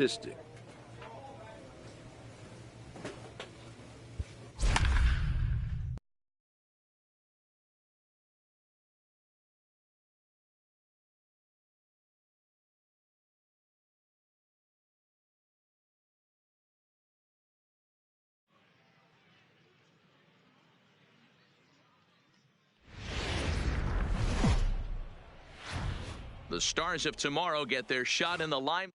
statistic. The Stars of tomorrow get their shot in the line.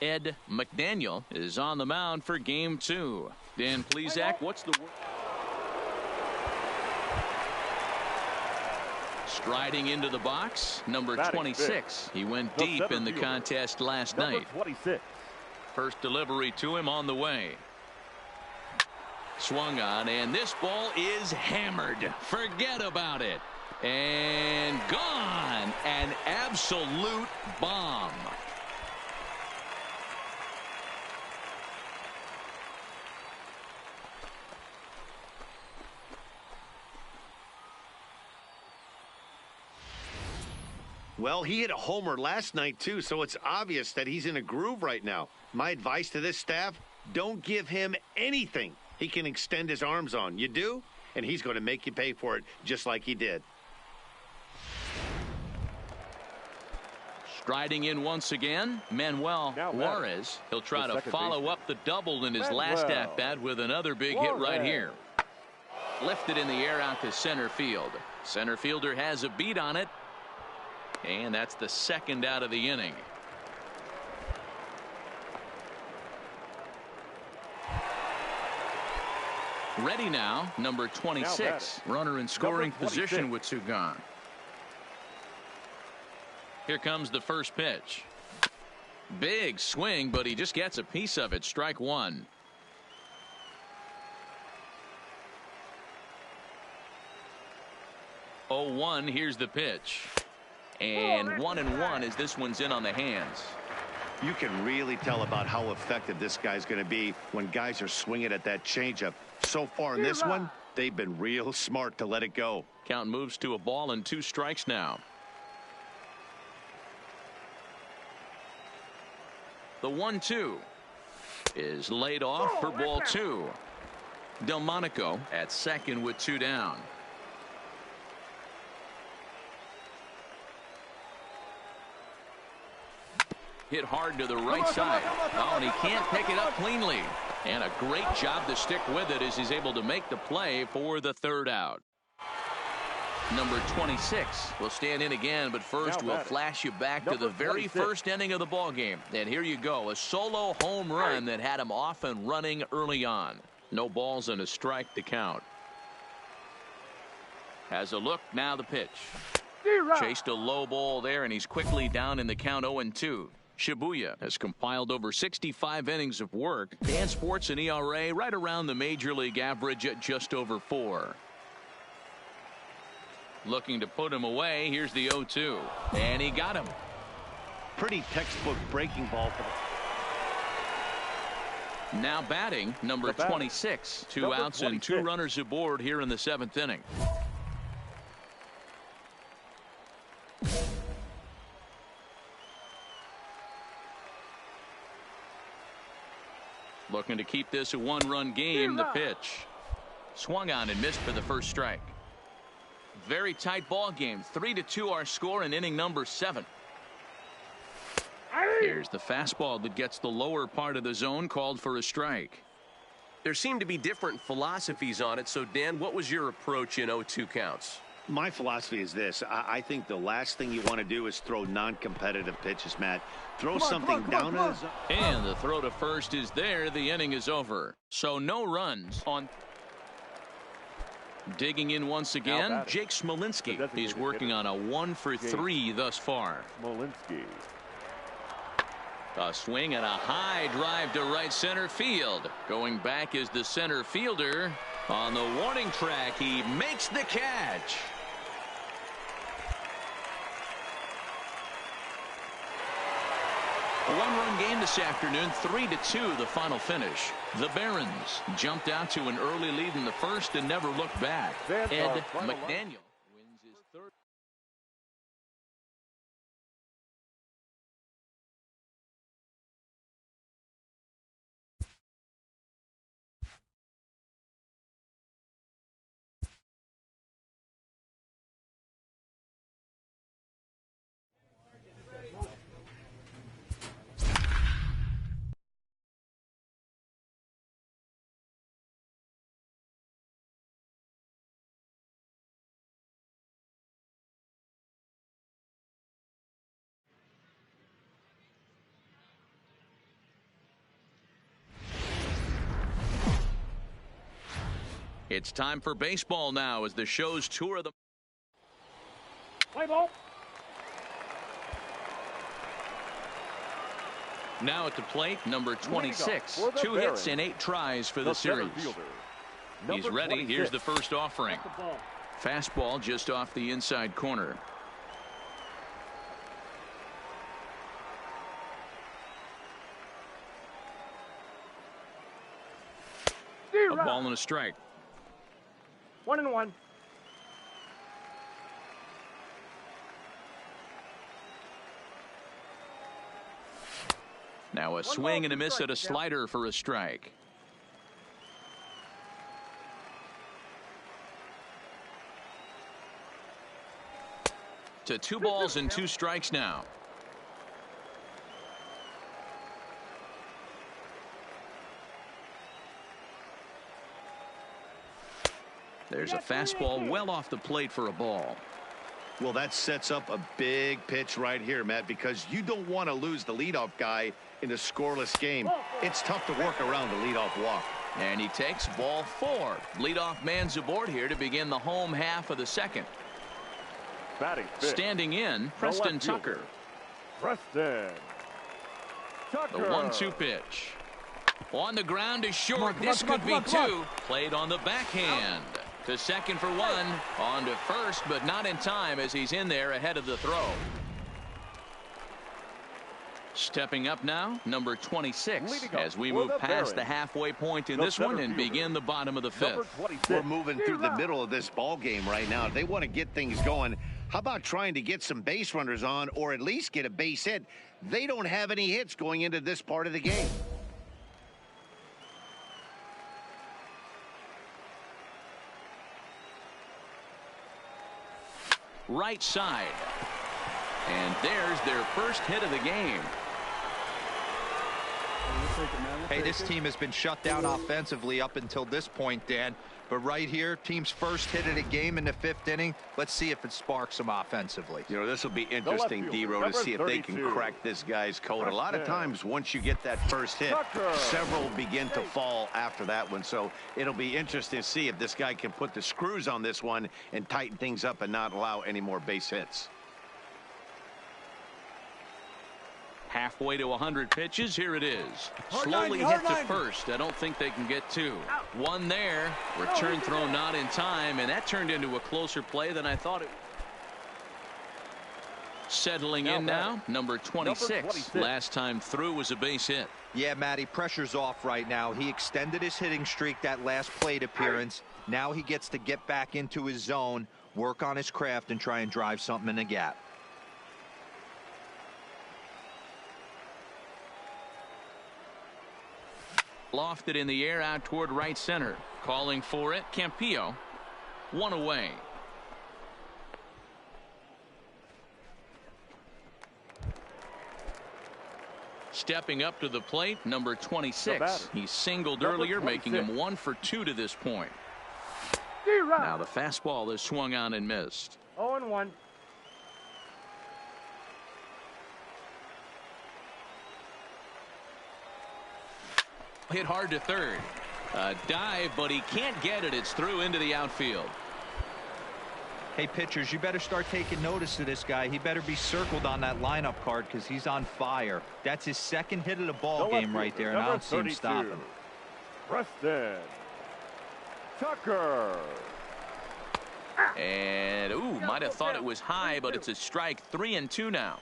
Ed McDaniel is on the mound for game 2. Dan Plesac, what's the word? Striding into the box, number 26. He went deep in the contest last night. 26. First delivery to him on the way. Swung on, and this ball is hammered. Forget about it. And gone. An absolute bomb. Well, he hit a homer last night, too, so it's obvious that he's in a groove right now. My advice to this staff, don't give him anything he can extend his arms on. You do, and he's going to make you pay for it just like he did. Striding in once again, Manuel Juarez. He'll try to follow up the double in his last at-bat with another big hit right here. Lifted in the air out to center field. Center fielder has a beat on it. And that's the second out of the inning. Ready now, number 26. Runner in scoring position with 2 gone. Here comes the first pitch. Big swing, but he just gets a piece of it. Strike 1. Oh, 1. Here's the pitch. And 1-1 as this one's in on the hands. You can really tell about how effective this guy's going to be when guys are swinging at that changeup. So far in this one, they've been real smart to let it go. Count moves to a ball and 2 strikes now. The 1-2 is laid off for ball 2. Delmonico at second with 2 down. Hit hard to the right side. Oh, and he can't pick it up cleanly. And a great job to stick with it as he's able to make the play for the 3rd out. Number 26 will stand in again, but first we'll flash you back to the very first inning of the ball game. And here you go, a solo home run that had him off and running early on. No balls and a strike to count. Has a look, now the pitch. Chased a low ball there, and he's quickly down in the count 0-2. Shibuya has compiled over 65 innings of work. Dan sports an ERA right around the major league average at just over 4. Looking to put him away. Here's the 0-2. And he got him. Pretty textbook breaking ball. Now batting, number 26. 2 outs and 2 runners aboard here in the 7th inning. Looking to keep this a 1-run game. The pitch. Swung on and missed for the first strike. Very tight ball game. 3-2 our score in inning number 7. Here's the fastball that gets the lower part of the zone, called for a strike. There seem to be different philosophies on it. So, Dan, what was your approach in 0-2 counts? My philosophy is this. I think the last thing you want to do is throw non-competitive pitches, Matt. Throw something down. And the throw to first is there. The inning is over. So no runs on. Digging in once again, Jake Smolinski. He's working on a 1-for-3 thus far. Smolinski. A swing and a high drive to right center field. Going back is the center fielder. On the warning track, he makes the catch. A 1-run game this afternoon, 3-2 the final finish. The Barons jumped out to an early lead in the first and never looked back. Ed McDaniel wins his 3rd. It's time for baseball now as the show's tour of the... Play ball. Now at the plate, number 26. 2 hits and 8 tries for the series. He's ready. Here's the first offering. Fastball just off the inside corner. A ball and a strike. 1-1. Now a swing and a miss at a slider for a strike. To 2 balls and 2 strikes now. There's a fastball well off the plate for a ball. Well, that sets up a big pitch right here, Matt, because you don't want to lose the leadoff guy in a scoreless game. It's tough to work around the leadoff walk. And he takes ball 4. Leadoff man's aboard here to begin the home half of the second. Batting standing in, Preston Tucker. Preston Tucker. The 1-2 pitch. On the ground to short. This could be 2. Played on the backhand. To second for 1. On to first, but not in time as he's in there ahead of the throw. Stepping up now, number 26, as we move past the halfway point in this one and begin the bottom of the 5th. We're moving through the middle of this ball game right now. If they want to get things going, how about trying to get some base runners on or at least get a base hit? They don't have any hits going into this part of the game. Right side. And there's their first hit of the game. Hey, this team has been shut down offensively up until this point, Dan. But right here, team's first hit of the game in the 5th inning. Let's see if it sparks them offensively. You know, this will be interesting, D-Row, to see if they can crack this guy's code. A lot of times, once you get that first hit, several begin to fall after that one. So it'll be interesting to see if this guy can put the screws on this one and tighten things up and not allow any more base hits. Halfway to 100 pitches. Here it is. Slowly hit to first. I don't think they can get 2. 1 there. Return throw not in time, and that turned into a closer play than I thought it. Settling in now, number 26. Last time through was a base hit. Yeah, Matty, pressure's off right now. He extended his hitting streak that last plate appearance. Now he gets to get back into his zone, work on his craft, and try and drive something in the gap. Lofted in the air out toward right center. Calling for it, Campillo. 1 away. Stepping up to the plate, number 26. He singled earlier, making him 1 for 2 to this point. Now the fastball is swung on and missed. 0-1. Hit hard to third. A dive, but he can't get it. It's through into the outfield. Hey, pitchers, you better start taking notice of this guy. He better be circled on that lineup card because he's on fire. That's his 2nd hit of the ball game right there, and I don't see him stopping. Preston Tucker. And, might have thought it was high, but it's a strike. 3-2 now.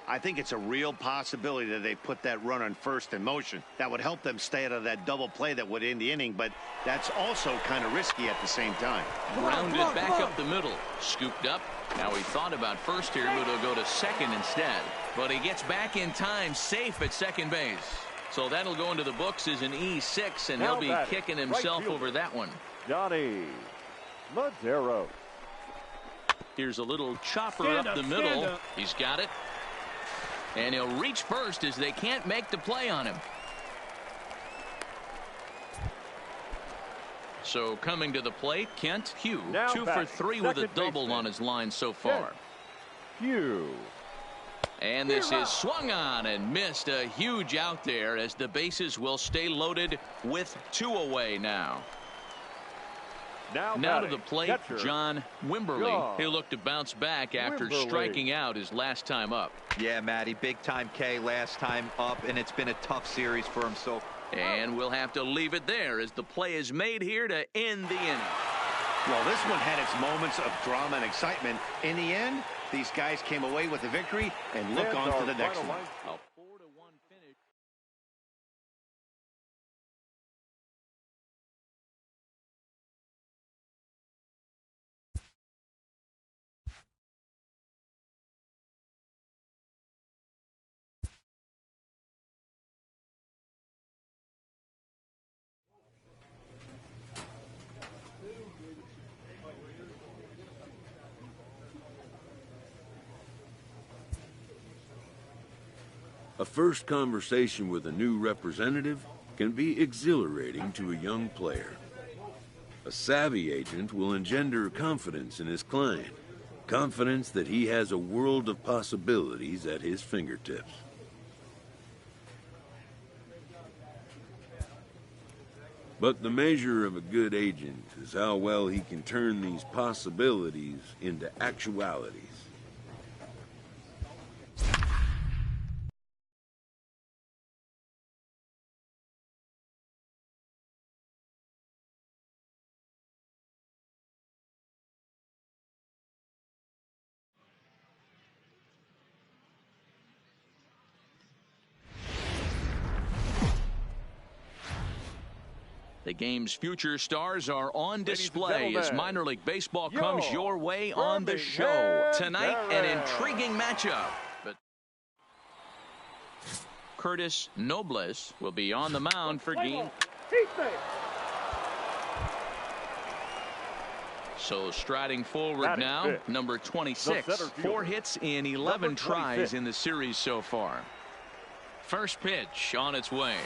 I think it's a real possibility that they put that run on first in motion. That would help them stay out of that double play that would end the inning, but that's also kind of risky at the same time. Grounded back up the middle. Scooped up. Now he thought about first here, but he'll go to second instead. But he gets back in time, safe at second base. So that'll go into the books as an E6, and he'll be kicking himself over that one. Johnny Madero. Here's a little chopper up the middle. He's got it. And he'll reach first as they can't make the play on him. So coming to the plate, Kent Hugh. 2 for 3 with a double on his line so far. Hugh. And this is swung on and missed. A huge out there as the bases will stay loaded with 2 away now. Now to the plate, catcher, John Wimberly. John He'll look to bounce back after Wimberly. striking out his last time up. Yeah, Matty, big time K last time up, and it's been a tough series for him. So, and we'll have to leave it there as the play is made here to end the inning. Well, this one had its moments of drama and excitement. In the end, these guys came away with a victory and look on to the next one. A 4-1 finish. A first conversation with a new representative can be exhilarating to a young player. A savvy agent will engender confidence in his client, confidence that he has a world of possibilities at his fingertips. But the measure of a good agent is how well he can turn these possibilities into actualities. The game's future stars are on display as minor league baseball Yo, comes your way on the show. Birmingham Tonight, an Barons. intriguing matchup. But Curtis Nobles will be on the mound for game. So striding forward Batting now, fifth. number 26. The center fielder. 4 hits in 11 tries in the series so far. First pitch on its way.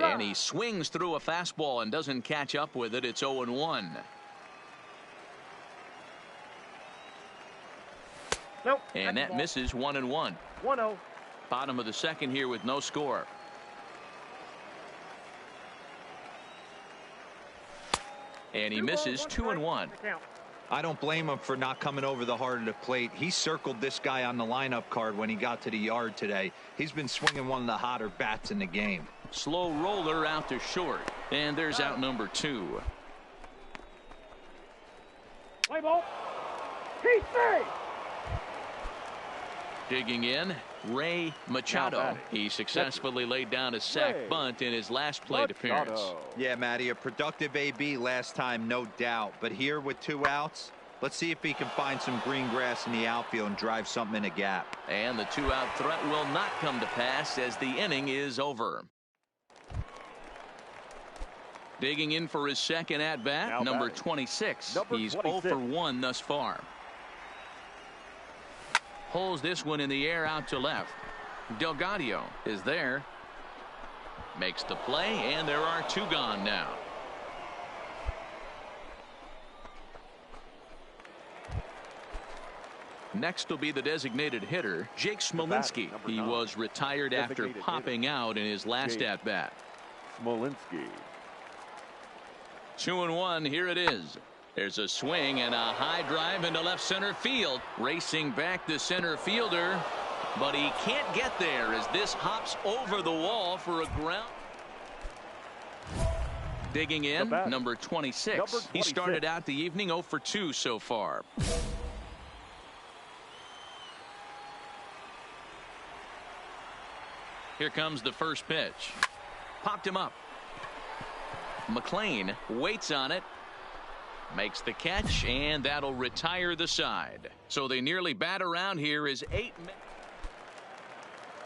And he swings through a fastball and doesn't catch up with it. It's 0-1. Nope. And that misses 1-1. 1-0. Bottom of the second here with no score. And he misses 2-1. I don't blame him for not coming over the heart of the plate. He circled this guy on the lineup card when he got to the yard today. He's been swinging one of the hotter bats in the game. Slow roller out to short. And there's out number 2. Play ball. He's safe. Digging in, Ray Machado. He successfully laid down a sac Ray bunt in his last plate appearance. Machado. Yeah, Matty, a productive AB last time, no doubt. But here with 2 outs, let's see if he can find some green grass in the outfield and drive something in a gap. And the 2-out threat will not come to pass as the inning is over. Digging in for his second at-bat, Now number batting. 26. Number He's 26. 0 for 1 thus far. Holds this one in the air out to left. Delgado is there. Makes the play, and there are 2 gone now. Next will be the designated hitter, Jake Smolinski. number He 9. was retired after Designated popping hitter, out in his last Jake at-bat. Smolinski. 2-1, here it is. There's a swing and a high drive into left center field. Racing back the center fielder, but he can't get there as this hops over the wall for a ground. Digging in, number 26. He started out the evening 0 for 2 so far. Here comes the first pitch. Popped him up. McLean waits on it. Makes the catch, and that'll retire the side. So they nearly bat around here as 8 men.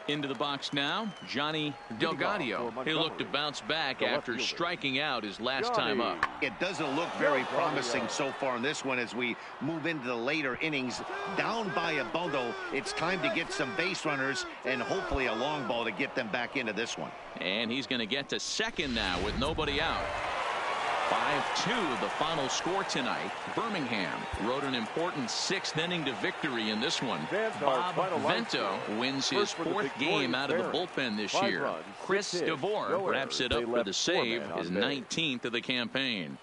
Into the box now, Johnny Delgado. He'll look to bounce back after striking out his last time up. It doesn't look very promising so far in this one as we move into the later innings. Down by a bundle, it's time to get some base runners and hopefully a long ball to get them back into this one. And he's going to get to second now with nobody out. 5-2 the final score tonight. Birmingham wrote an important 6th inning to victory in this one. Bob Vento wins his 4th game out of the bullpen this year. Chris DeVore wraps it up for the save, his 19th of the campaign.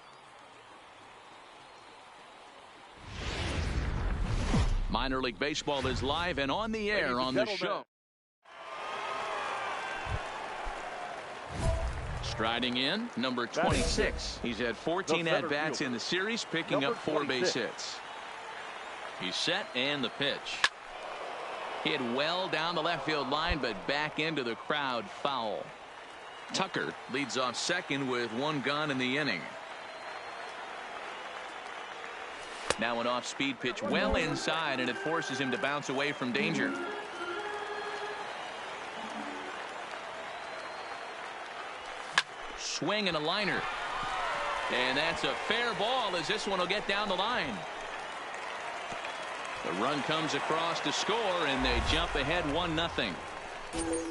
Minor League Baseball is live and on the air on the show. Striding in, number 26. He's had 14 at-bats in the series, picking up 4 base hits. He's set, and the pitch. Hit well down the left field line, but back into the crowd, foul. Tucker leads off second with 1 gone in the inning. Now an off-speed pitch well inside, and it forces him to bounce away from danger. Swing and a liner. And that's a fair ball as this one will get down the line. The run comes across to score, and they jump ahead 1-0.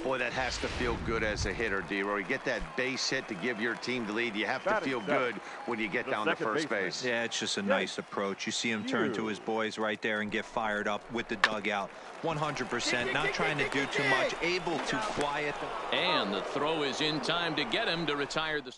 Boy, that has to feel good as a hitter, D-Roy. Get that base hit to give your team the lead. You have to feel good when you get down to first base. Yeah, it's just a nice approach. You see him turn to his boys right there and get fired up with the dugout. 100%, not trying to do too much, able to quiet them. And the throw is in time to get him to retire the...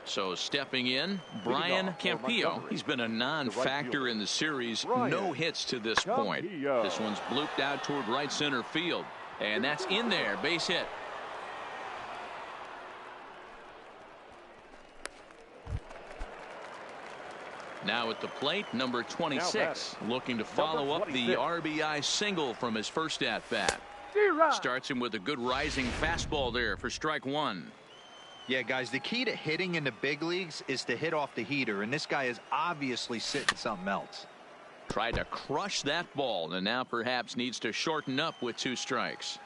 So stepping in, Brian Campillo. He's been a non-factor in the series. No hits to this point. This one's blooped out toward right center field. And that's in there. Base hit. Now at the plate, number 26. Looking to follow up the RBI single from his first at-bat. Starts him with a good rising fastball there for strike 1. Yeah, guys, the key to hitting in the big leagues is to hit off the heater, and this guy is obviously sitting something else. Tried to crush that ball, and now perhaps needs to shorten up with 2 strikes.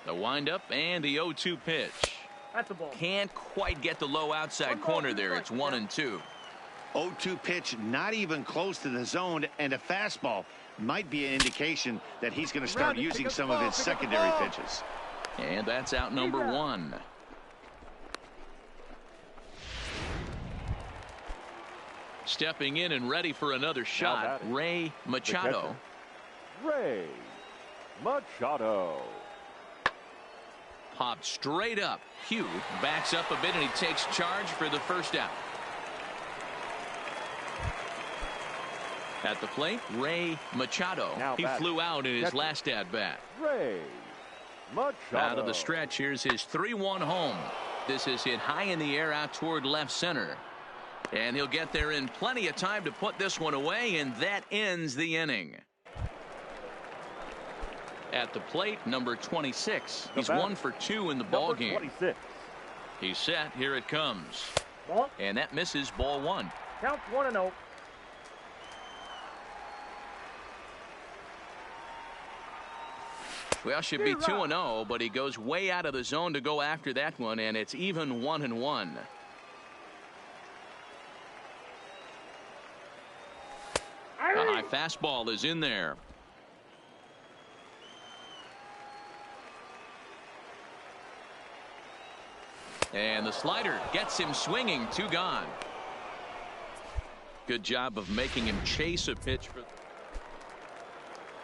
The windup and the 0-2 pitch. That's a ball. Can't quite get the low outside corner there. It's 1-2. 0-2 pitch, not even close to the zone, and a fastball might be an indication that he's going to start using some of his secondary pitches. And that's out number 1. Stepping in and ready for another shot, Ray Machado. Ray Machado. Popped straight up. Hugh backs up a bit, and he takes charge for the first out. At the plate, Ray Machado. He flew out in his last at-bat. Ray Machado. Out of the stretch, here's his 3-1 home. This is hit high in the air out toward left center. And he'll get there in plenty of time to put this one away, and that ends the inning. At the plate, number 26. He's 1 for 2 in the ball game. 26. He's set. Here it comes. Ball. And that misses, ball 1. Count 1-0. Well, should be 2-0, but he goes way out of the zone to go after that one, and it's even 1-1. A high fastball is in there. And the slider gets him swinging. 2 gone. Good job of making him chase a pitch for.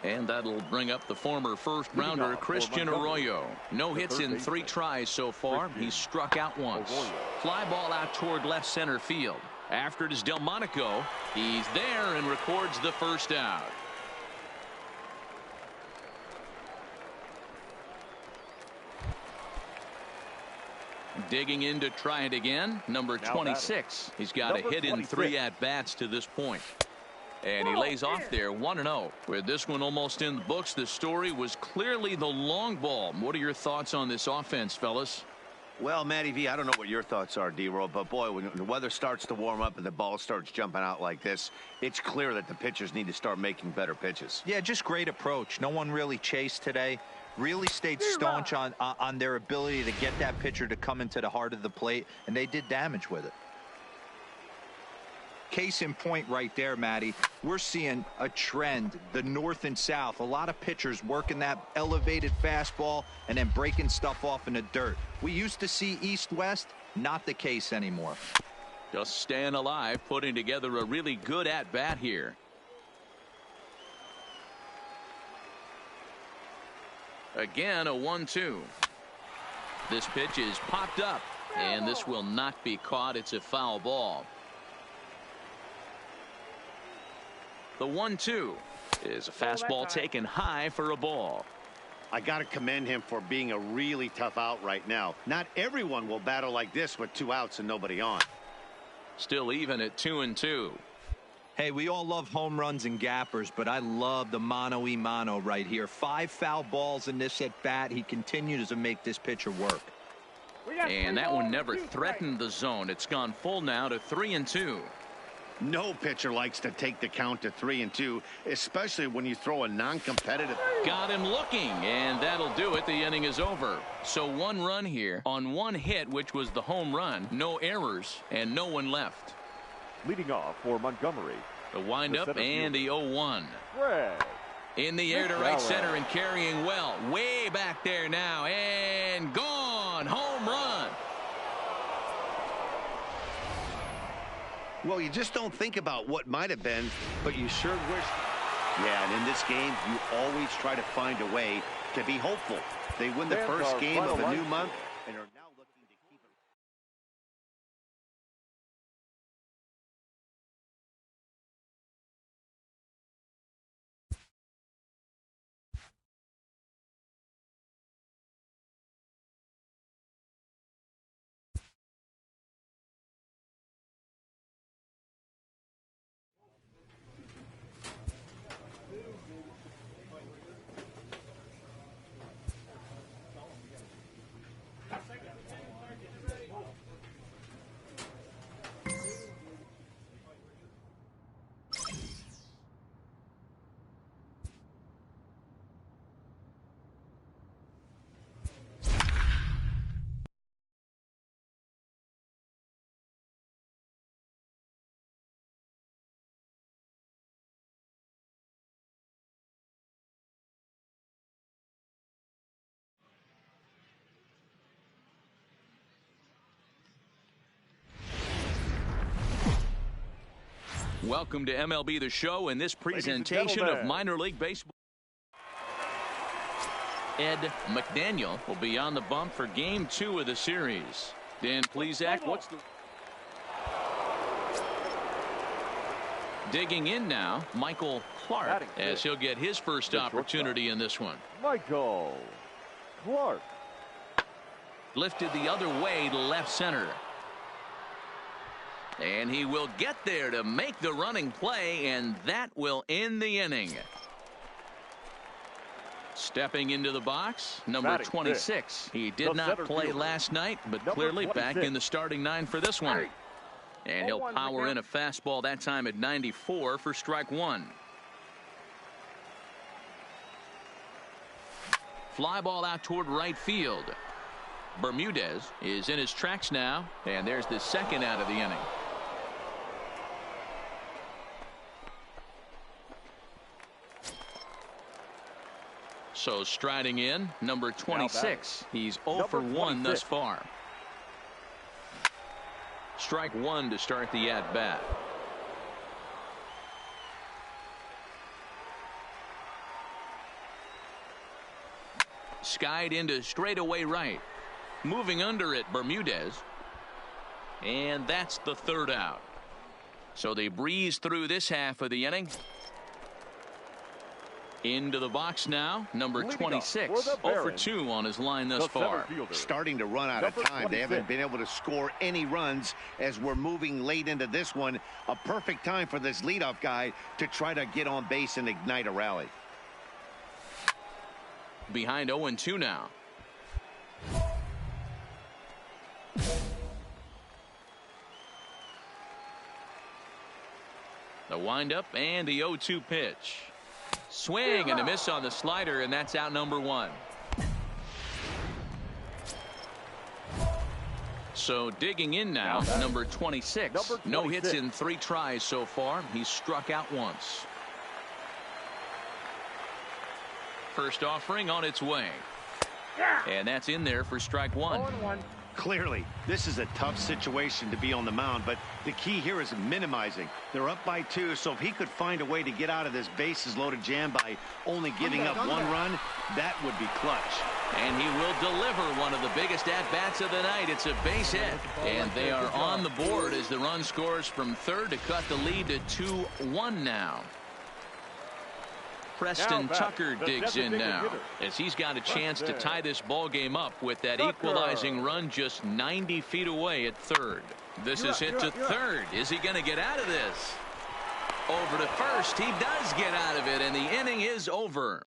And that'll bring up the former first-rounder Christian Arroyo. No hits in 3 tries so far. He's struck out once. Fly ball out toward left center field. After it is Delmonico. He's there and records the first out. Digging in to try it again. Number 26. He's got a hit in 3 at-bats to this point. And he lays off there 1-0. With this one almost in the books, the story was clearly the long ball. What are your thoughts on this offense, fellas? Well, Matty V, I don't know what your thoughts are, D-Roll, but boy, when the weather starts to warm up and the ball starts jumping out like this, it's clear that the pitchers need to start making better pitches. Yeah, just great approach. No one really chased today. Really stayed staunch on their ability to get that pitcher to come into the heart of the plate, and they did damage with it. Case in point right there, Matty. We're seeing a trend, the north and south. A lot of pitchers working that elevated fastball and then breaking stuff off in the dirt. We used to see east-west, not the case anymore. Just staying alive, putting together a really good at-bat here. Again, a 1-2. This pitch is popped up, and this will not be caught. It's a foul ball. The 1-2 is a fastball taken high for a ball. I got to commend him for being a really tough out right now. Not everyone will battle like this with 2 outs and nobody on. Still even at 2-2. Hey, we all love home runs and gappers, but I love the mano-y-mano right here. 5 foul balls in this at bat. He continues to make this pitcher work. And that one never threatened the zone. It's gone full now to 3-2. No pitcher likes to take the count to 3-2, especially when you throw a non-competitive. Got him looking, and that'll do it. The inning is over. So 1 run here on 1 hit, which was the home run. No errors, and no one left. Leading off for Montgomery. The windup and the 0-1. Greg. In the air to right center and carrying well. Way back there now, and gone. Home run. Well, you just don't think about what might have been, but you sure wish. Yeah, and in this game, you always try to find a way to be hopeful. They win the first game of a new month and are now looking to keep it. Welcome to MLB The Show in this presentation of minor league baseball. Ed McDaniel will be on the bump for game 2 of the series. Dan Plesac, what's the... Digging in now, Michael Clark, as he'll get his first opportunity in this one. Michael Clark. Lifted the other way to left center. And he will get there to make the running play, and that will end the inning. Stepping into the box, number 26. He did not play last night, but clearly back in the starting 9 for this one. And he'll power in a fastball that time at 94 for strike 1. Fly ball out toward right field. Bermudez is in his tracks now, and there's the second out of the inning. So striding in, number 26. He's 0 for 1 thus far. Strike 1 to start the at-bat. Skied into straightaway right. Moving under it, Bermudez. And that's the third out. So they breeze through this half of the inning. Into the box now, number 26. 0 for 2 on his line thus far. Starting to run out of time. They haven't been able to score any runs as we're moving late into this one. A perfect time for this leadoff guy to try to get on base and ignite a rally. Behind 0-2 now. The windup and the 0-2 pitch. Swing and a miss on the slider, and that's out number 1. So digging in now, number 26. No hits in 3 tries so far. He's struck out once. First offering on its way. And that's in there for strike 1. Clearly, this is a tough situation to be on the mound, but the key here is minimizing. They're up by 2, so if he could find a way to get out of this bases loaded jam by only giving up 1 run, that would be clutch. And he will deliver one of the biggest at-bats of the night. It's a base hit, and they are on the board as the run scores from third to cut the lead to 2-1 now. Preston Tucker digs in now as he's got a chance to tie this ball game up with that equalizing run just 90 feet away at third. This is hit to third. Is he going to get out of this? Over to first. He does get out of it, and the inning is over.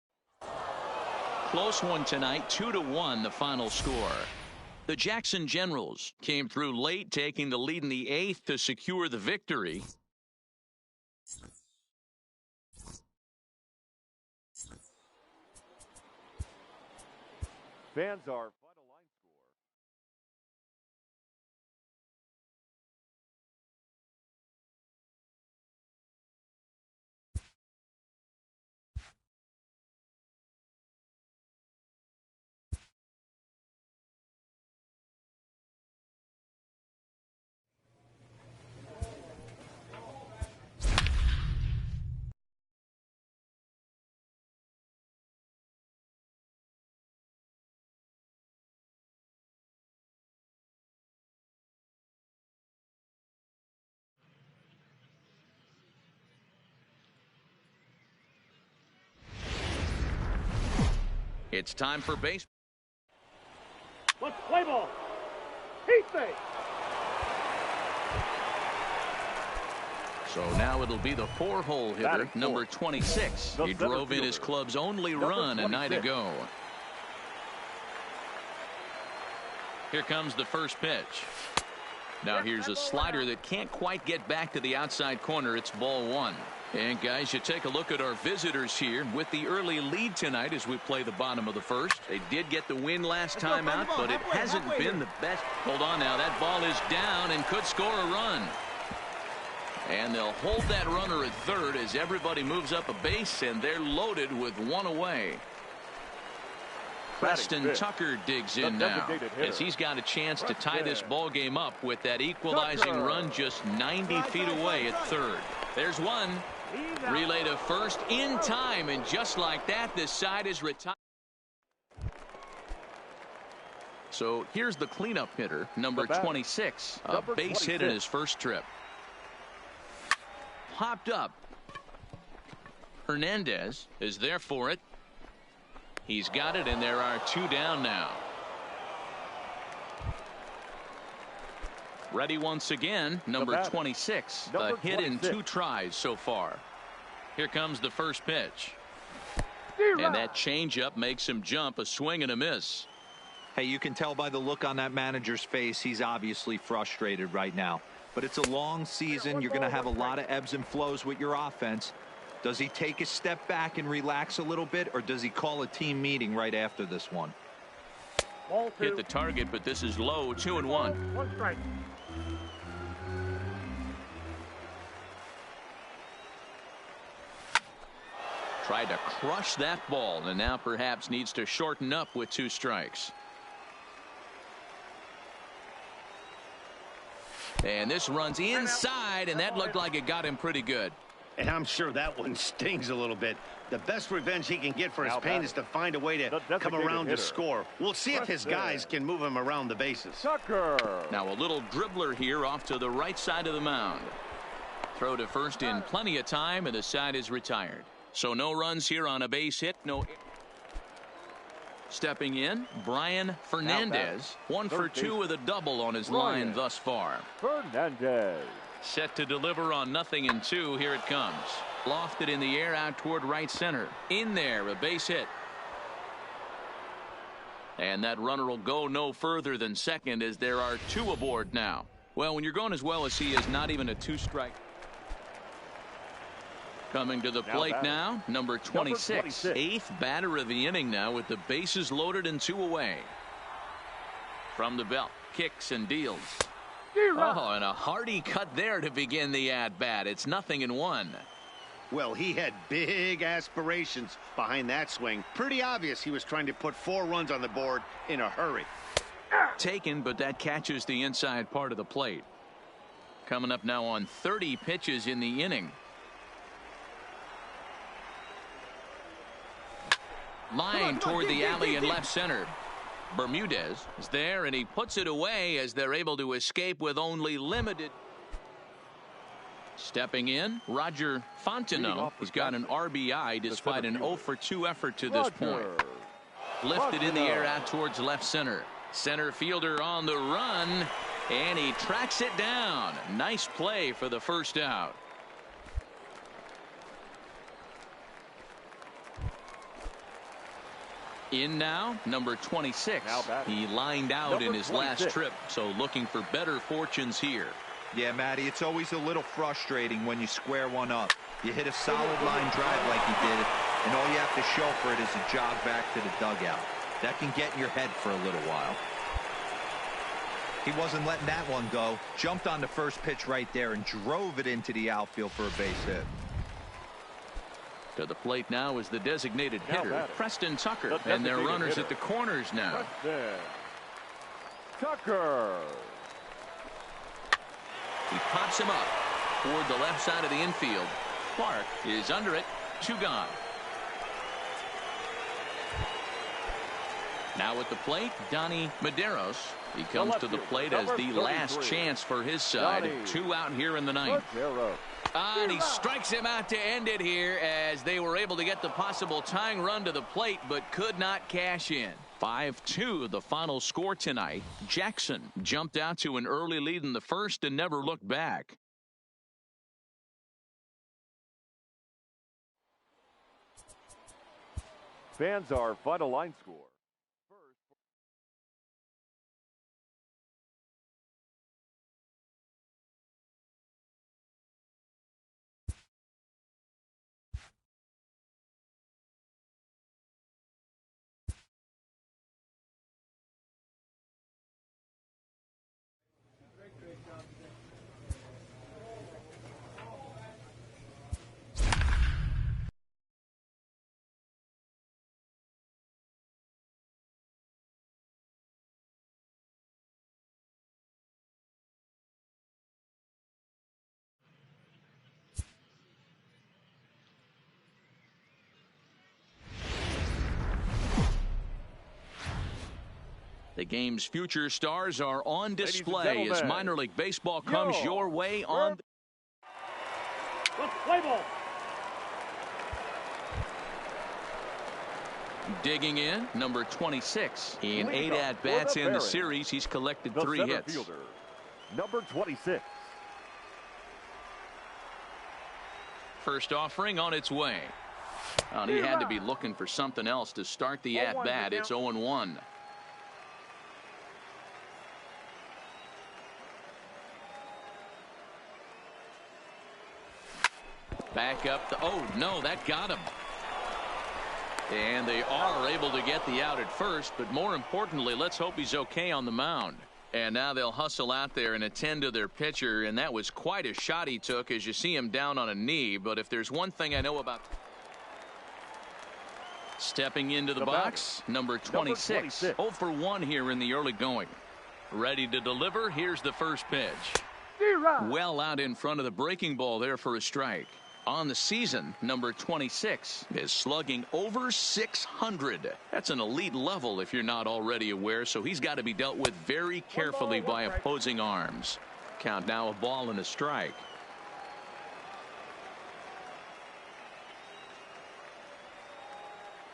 Close one tonight, 2-1 the final score. The Jackson Generals came through late, taking the lead in the 8th to secure the victory. Fans are final line score. It's time for baseball. Let's play ball. Heat base. So now it'll be the 4-hole hitter, number 26. He drove in his club's only run a night ago. Here comes the first pitch. Now here's a slider that can't quite get back to the outside corner. It's ball one. And guys, you take a look at our visitors here with the early lead tonight as we play the bottom of the first. They did get the win last time out, but it hasn't been the best. Hold on now. That ball is down and could score a run. And they'll hold that runner at third as everybody moves up a base, and they're loaded with one away. Preston Tucker digs in now as he's got a chance to tie this ball game up with that equalizing run just 90 feet away at third. There's one. Relay to first in time, and just like that, this side is retired. So here's the cleanup hitter, number 26. A base hit in his first trip. Popped up. Hernandez is there for it. He's got it, and there are two down now. Ready once again, number 26. A hit in 2 tries so far. Here comes the first pitch. And that changeup makes him jump, a swing and a miss. Hey, you can tell by the look on that manager's face, he's obviously frustrated right now. But it's a long season. You're going to have a lot of ebbs and flows with your offense. Does he take a step back and relax a little bit, or does he call a team meeting right after this one? Hit the target, but this is low, 2-1. 1 strike. Tried to crush that ball, and now perhaps needs to shorten up with 2 strikes. And this runs inside, and that looked like it got him pretty good. And I'm sure that one stings a little bit. The best revenge he can get for his pain is to find a way to come around to score. We'll see if his guys can move him around the bases. Now a little dribbler here off to the right side of the mound. Throw to first in plenty of time, and the side is retired. So no runs here on a base hit. No. Stepping in, Brian Fernandez. 1 for 2 with a double on his line thus far. Fernandez. Set to deliver on 0-2. Here it comes. Lofted in the air out toward right center. In there, a base hit. And that runner will go no further than second as there are 2 aboard now. Well, when you're going as well as he is, not even a 2-strike. Coming to the plate now, number 26. 8th batter of the inning now with the bases loaded and 2 away. From the belt, kicks and deals. Oh, and a hearty cut there to begin the at-bat. It's 0-1. Well, he had big aspirations behind that swing. Pretty obvious he was trying to put 4 runs on the board in a hurry. Taken, but that catches the inside part of the plate. Coming up now on 30 pitches in the inning. Line toward the alley in left center. Bermudez is there, and he puts it away as they're able to escape with only limited. Stepping in, Roger Fontenot. He's got an RBI despite an 0 for 2 effort to this point. Lifted in the air out towards left center. Center fielder on the run, and he tracks it down. Nice play for the first out. In now, number 26. He lined out in his last trip, so looking for better fortunes here. Yeah, Matty, it's always a little frustrating when you square one up. You hit a solid line drive like he did, and all you have to show for it is a jog back to the dugout. That can get in your head for a little while. He wasn't letting that one go. Jumped on the first pitch right there and drove it into the outfield for a base hit. To the plate now is the designated hitter, Preston Tucker, and their runners at the corners now. Tucker. He pops him up toward the left side of the infield. Clark is under it. 2 gone. Now at the plate, Donnie Medeiros. He comes to the plate as the last chance for his side. 2 out here in the ninth. And he strikes him out to end it here as they were able to get the possible tying run to the plate but could not cash in. 5-2 the final score tonight. Jackson jumped out to an early lead in the first and never looked back. Fans are final line score. The game's future stars are on display as minor league baseball comes your way on. Let's play ball. Digging in, number 26. In 8 at-bats in the series, he's collected 3 hits. Fielder, number 26. First offering on its way. He had to be looking for something else to start the at-bat. It's 0-1. Back up the, oh no, that got him. And they are able to get the out at first, but more importantly, let's hope he's okay on the mound. And now they'll hustle out there and attend to their pitcher, and that was quite a shot he took as you see him down on a knee. But if there's one thing I know about stepping into the box, number 26. 0 for 1 here in the early going. Ready to deliver. Here's the first pitch. Well out in front of the breaking ball there for a strike. On the season, number 26 is slugging over 600. That's an elite level if you're not already aware, so he's got to be dealt with very carefully by opposing arms. Count now, a ball and a strike.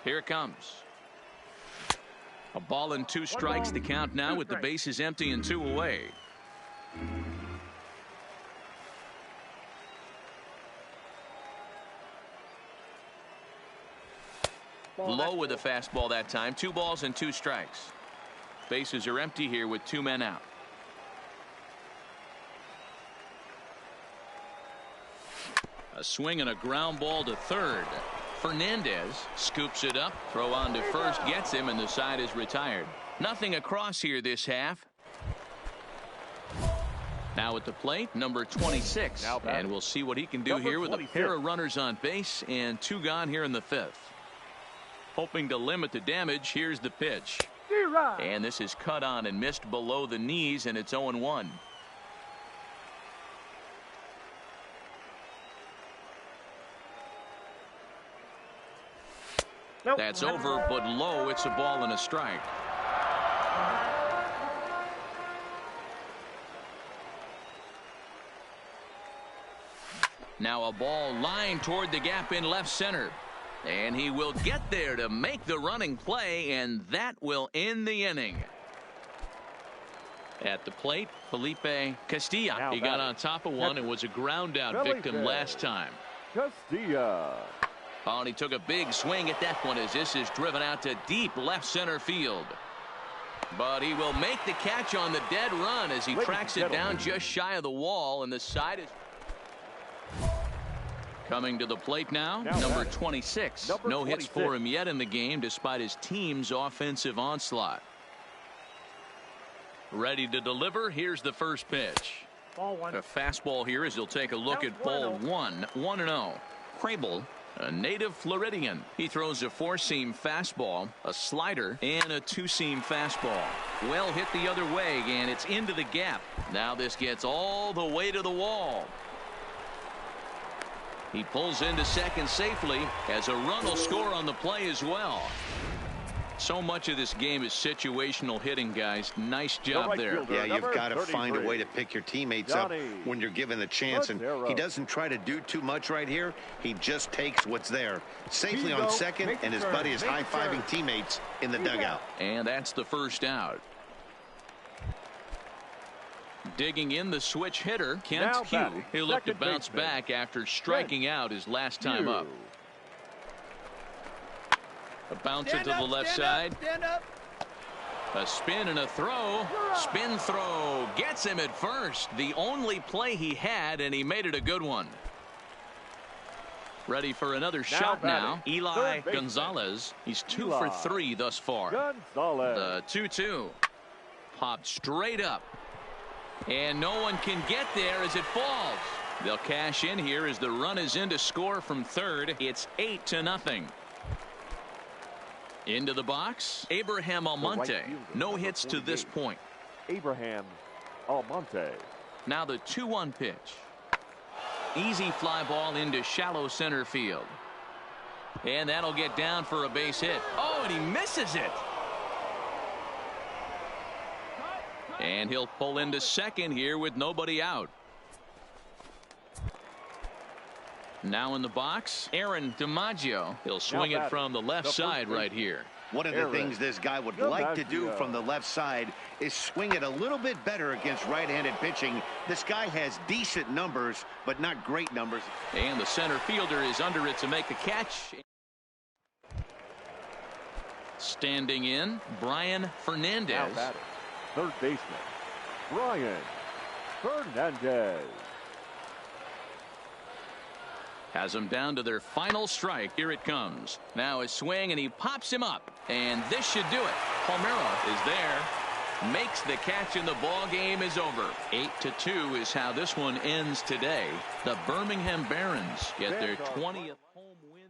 Here it comes. A ball and 2 strikes. The count now with the bases empty and 2 away. Low with a fastball that time. 2 balls and 2 strikes. Bases are empty here with 2 men out. A swing and a ground ball to third. Fernandez scoops it up. Throw on to first gets him, and the side is retired. Nothing across here this half. Now at the plate, number 26. And we'll see what he can do here with a pair of runners on base and 2 gone here in the 5th. Hoping to limit the damage, here's the pitch. And this is cut on and missed below the knees, and it's 0-1. That's over, but low. It's a ball and a strike. Now a ball lined toward the gap in left center. And he will get there to make the running play, and that will end the inning. At the plate, Felipe Castilla. He got on top of one and was a ground out victim last time. Castilla. Oh, and he took a big swing at that one as this is driven out to deep left center field. But he will make the catch on the dead run as he tracks it down just shy of the wall, and the side is coming to the plate now number 26. No hits for him yet in the game despite his team's offensive onslaught. Ready to deliver. Here's the first pitch. Ball one. A fastball here as he'll take a look at ball one. 1-0. Crable, a native Floridian. He throws a four-seam fastball, a slider, and a two-seam fastball. Well hit the other way, and it's into the gap. Now this gets all the way to the wall. He pulls into second safely as a run will score on the play as well. So much of this game is situational hitting, guys. Nice job there. Yeah, you've got to find a way to pick your teammates up when you're given the chance, and he doesn't try to do too much right here. He just takes what's there safely on second, and his buddy is high-fiving teammates in the dugout. And that's the first out. Digging in the switch hitter, Kent Hugh. He'll look to bounce back after striking out his last time up. A bouncer to the left side. A spin and a throw. Spin throw gets him at first. The only play he had, and he made it a good one. Ready for another shot now. Eli Gonzalez. He's 2 for 3 thus far. The 2-2. Popped straight up. And no one can get there as it falls. They'll cash in here as the run is in to score from third. It's 8-0. Into the box, Abraham Almonte. No hits to this point. Abraham Almonte. Now the 2-1 pitch. Easy fly ball into shallow center field. And that'll get down for a base hit. Oh, and he misses it. And he'll pull into second here with nobody out. Now in the box, Aaron DiMaggio. He'll swing it from the left side right here. One of the things this guy would like to do from the left side is swing it a little bit better against right-handed pitching. This guy has decent numbers, but not great numbers. And the center fielder is under it to make the catch. Standing in, Brian Fernandez. Third baseman, Brian Fernandez. Has them down to their final strike. Here it comes. Now a swing, and he pops him up. And this should do it. Palmeiro is there. Makes the catch, and the ball game is over. 8-2 is how this one ends today. The Birmingham Barons get their 20th home win.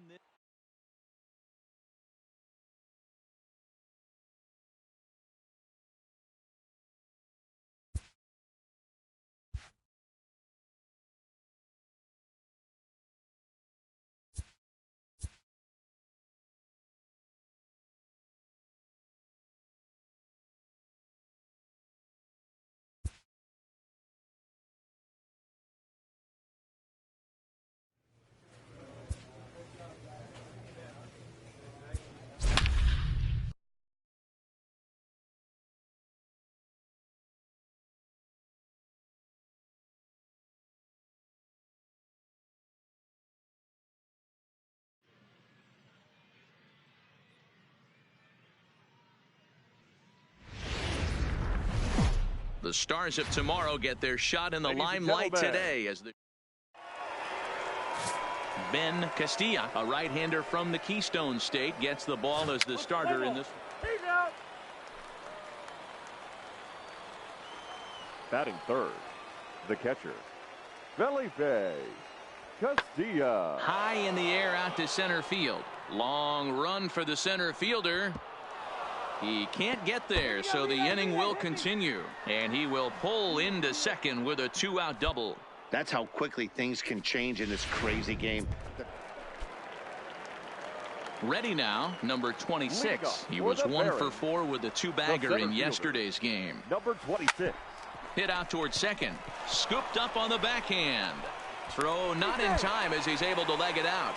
The Stars of tomorrow get their shot in the limelight today as the Ben Castilla, a right-hander from the Keystone State, gets the ball as the starter in this. Batting third, the catcher, Felipe Castilla. High in the air out to center field. Long run for the center fielder. He can't get there, so the inning will continue. And he will pull into second with a 2-out double. That's how quickly things can change in this crazy game. Ready now, number 26. He was 1 for 4 with a 2-bagger in yesterday's game. Number 26. Hit out towards second. Scooped up on the backhand. Throw not in time as he's able to leg it out.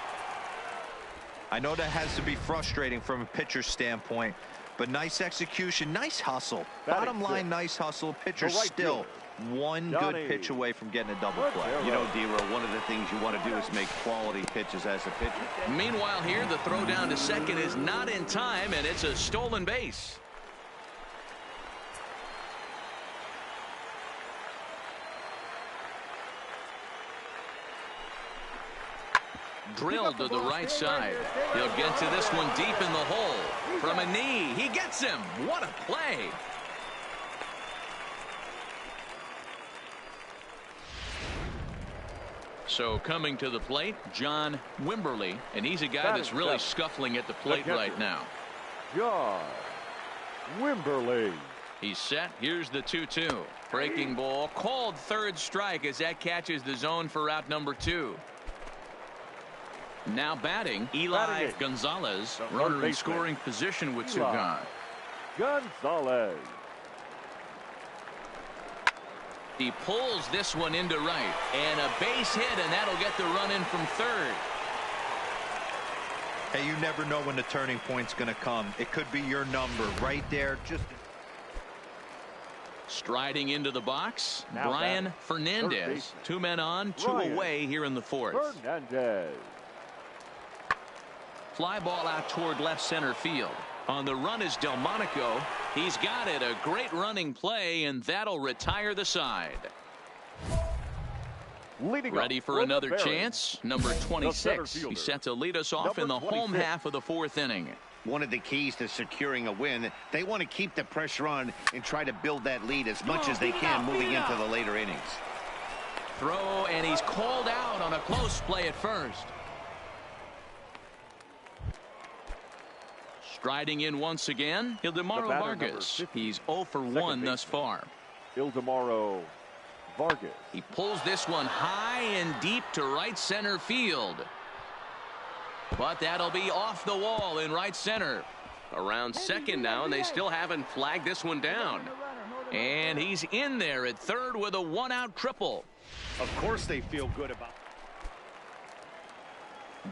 I know that has to be frustrating from a pitcher's standpoint, but nice execution, nice hustle. Bottom line, nice hustle. Pitcher's still one good pitch away from getting a double play. You know, D-Row, one of the things you want to do is make quality pitches as a pitcher. Meanwhile here, the throw down to second is not in time, and it's a stolen base. Drilled to the right side. He'll get to this one deep in the hole. From a knee, he gets him. What a play. So coming to the plate, John Wimberly, and he's a guy that's really scuffling at the plate right now. John Wimberly. He's set. Here's the 2-2. Breaking ball called third strike as that catches the zone for out number 2. Now batting, Eli Gonzalez, runner in scoring position with 2 gone. Gonzalez. He pulls this one into right, and a base hit, and that'll get the run in from third. Hey, you never know when the turning point's going to come. It could be your number right there. Just striding into the box, Brian Fernandez. 2 men on, 2 away here in the 4th. Fernandez. Fly ball out toward left center field. On the run is Delmonico. He's got it. A great running play, and that'll retire the side. Ready for another chance. Number 26. He's set to lead us off in the home half of the 4th inning. One of the keys to securing a win, they want to keep the pressure on and try to build that lead as much as they can moving into the later innings. Throw, and he's called out on a close play at first. Striding in once again, Ildemaro Vargas. He's 0 for 1 thus far. Ildemaro Vargas. He pulls this one high and deep to right center field. But that'll be off the wall in right center. Around second now, and they still haven't flagged this one down. And he's in there at third with a 1-out triple. Of course they feel good about.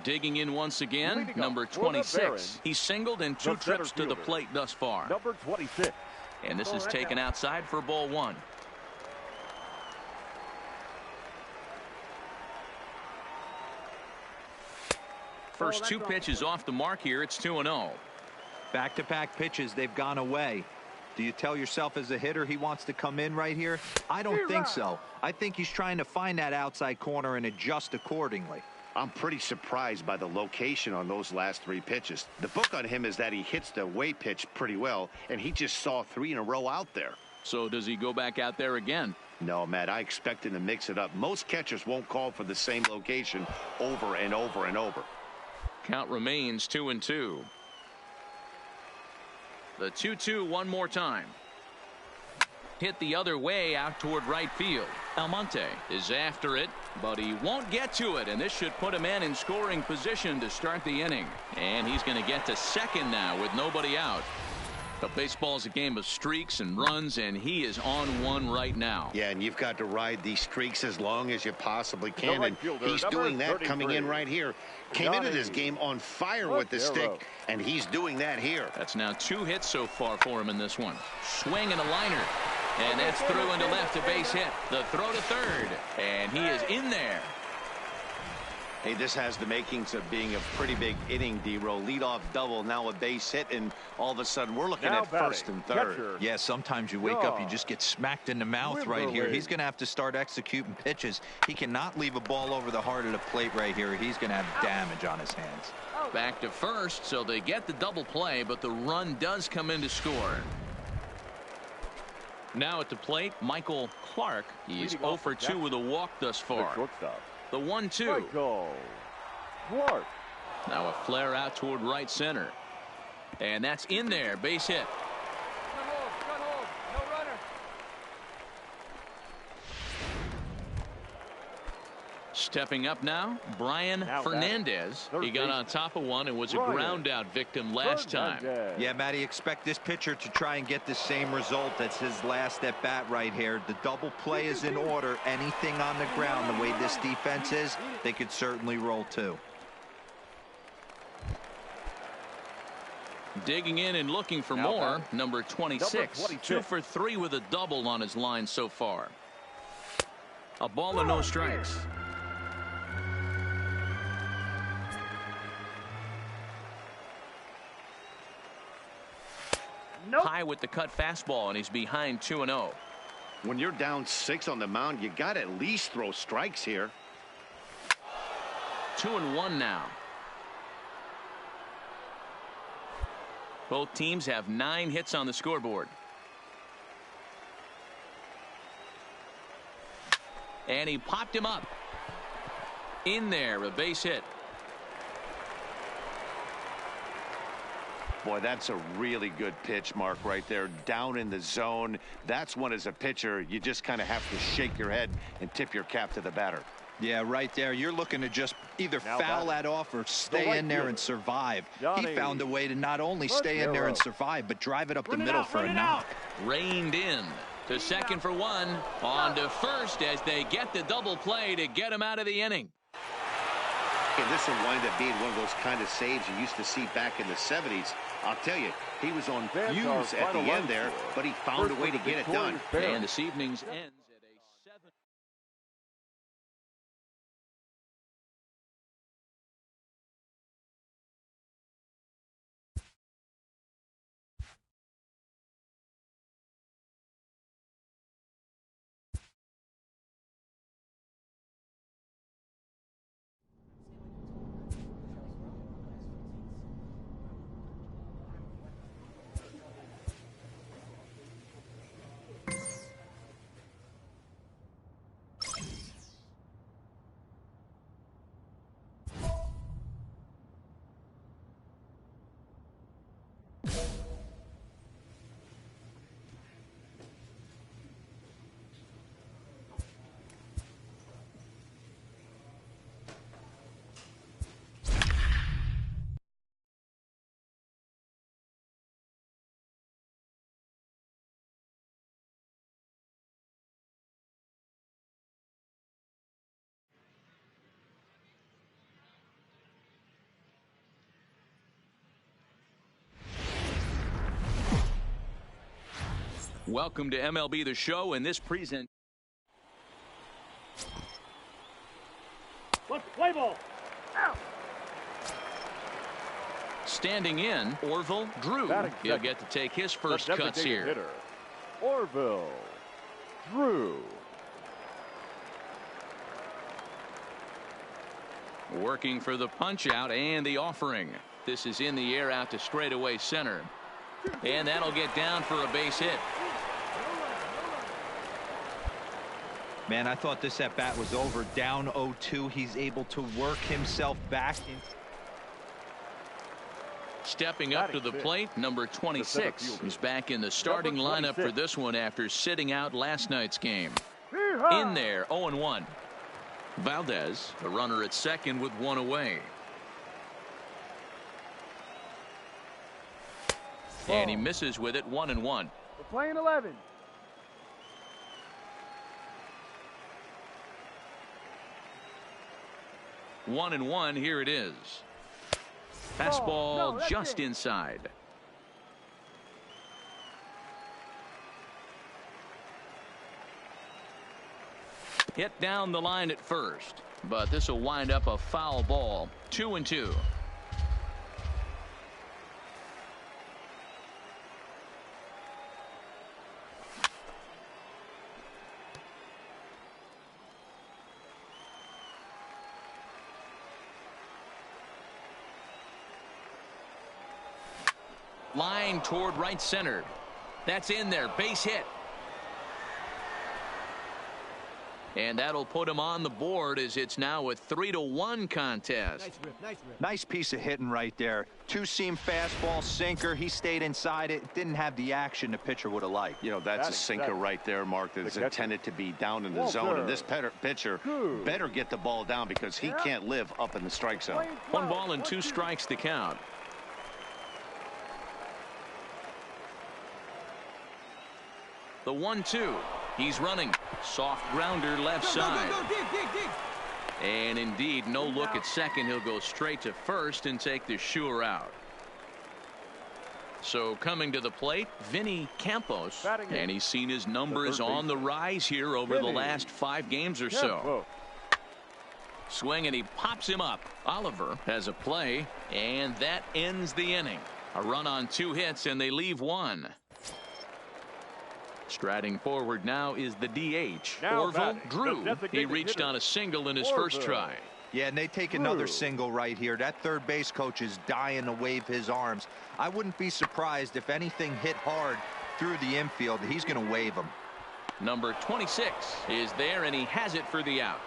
Digging in once again, number 26. He's singled in 2 trips to the plate thus far. Number 26. And this is taken outside for ball 1. First 2 pitches off the mark here. It's 2-0. Back-to-back pitches, they've gone away. Do you tell yourself as a hitter he wants to come in right here? I don't think so. I think he's trying to find that outside corner and adjust accordingly. I'm pretty surprised by the location on those last 3 pitches. The book on him is that he hits the away pitch pretty well, and he just saw 3 in a row out there. So does he go back out there again? No, Matt, I expect him to mix it up. Most catchers won't call for the same location over and over and over. Count remains 2-2. The 2-2 one more time. Hit the other way out toward right field. Almonte is after it, but he won't get to it, and this should put a man in scoring position to start the inning. And he's going to get to second now with nobody out. But baseball's a game of streaks and runs, and he is on one right now. Yeah, and you've got to ride these streaks as long as you possibly can, and he's doing that coming in right here. Came into this game on fire with the stick, and he's doing that here. That's now 2 hits so far for him in this one. Swing and a liner. And that's through into left, a base hit. The throw to third, and he is in there. Hey, this has the makings of being a pretty big inning, D-Row. Leadoff double, now a base hit, and all of a sudden we're looking at first and third. Yeah, sometimes you wake up, you just get smacked in the mouth right here. He's going to have to start executing pitches. He cannot leave a ball over the heart of the plate right here. He's going to have damage on his hands. Back to first, so they get the double play, but the run does come in to score. Now at the plate, Michael Clark. He's 0 for 2 with a walk thus far. The 1-2. Clark. Now a flare out toward right center. And that's in there. Base hit. Stepping up now, Brian Fernandez. He got on top of one and was a ground out victim last time. Yeah, Matty, expect this pitcher to try and get the same result. That's his last at bat right here. The double play is in order. Anything on the ground, the way this defense is, they could certainly roll too. Digging in and looking for more, number 26. 2 for 3 with a double on his line so far. A ball and no strikes. High with the cut fastball, and he's behind 2-0. When you're down 6 on the mound, you got to at least throw strikes here. 2-1 now. Both teams have 9 hits on the scoreboard. And he popped him up. In there, a base hit. Boy, that's a really good pitch, Mark, right there. Down in the zone. That's one as a pitcher, you just kind of have to shake your head and tip your cap to the batter. Yeah, right there. You're looking to just either foul that off or stay in there and survive. He found a way to not only stay in there and survive, but drive it up the middle for a knock. Reined in to second for 1. On to first as they get the double play to get him out of the inning. And this will wind up being one of those kind of saves you used to see back in the 70s. I'll tell you, he was on fumes at the end there, but he found a way to get it done. And this evening's ends at a 7. Welcome to MLB The Show, and this present. Play ball. Out. Standing in, Orville Drew. He'll get to take his first cuts here. Hitter, Orville Drew. Working for the punch out and the offering. This is in the air out to straightaway center. And that'll get down for a base hit. Man, I thought this at bat was over. Down 0-2. He's able to work himself back in. Stepping up to the plate, number 26 is back in the starting lineup for this one after sitting out last night's game. In there, 0-1. Valdez, a runner at second with 1 away. And he misses with it, 1-1. We're playing 11. One and one, here it is. Fastball just inside. Hit down the line at first, but this will wind up a foul ball. 2-2. Line toward right center. That's in there. Base hit. And that'll put him on the board as it's now a 3-1 contest. Nice piece of hitting right there. Two-seam fastball, sinker. He stayed inside it. Didn't have the action the pitcher would have liked. You know, that's a sinker right there, Mark, that's intended to be down in the zone. And this pitcher better get the ball down because he can't live up in the strike zone. 1 ball and 2 strikes to count. The 1-2. He's running. Soft grounder left side. And indeed, no look at second. He'll go straight to first and take the sure out. So coming to the plate, Vinny Campos. And he's seen his numbers on the rise here over the last 5 games or so. Swing, and he pops him up. Oliver has a play, and that ends the inning. A run on 2 hits, and they leave 1. Striding forward now is the DH, Orville Drew. He reached on a single in his first try. Yeah, and they take another single right here. That third base coach is dying to wave his arms. I wouldn't be surprised if anything hit hard through the infield. He's going to wave them. Number 26 is there, and he has it for the out.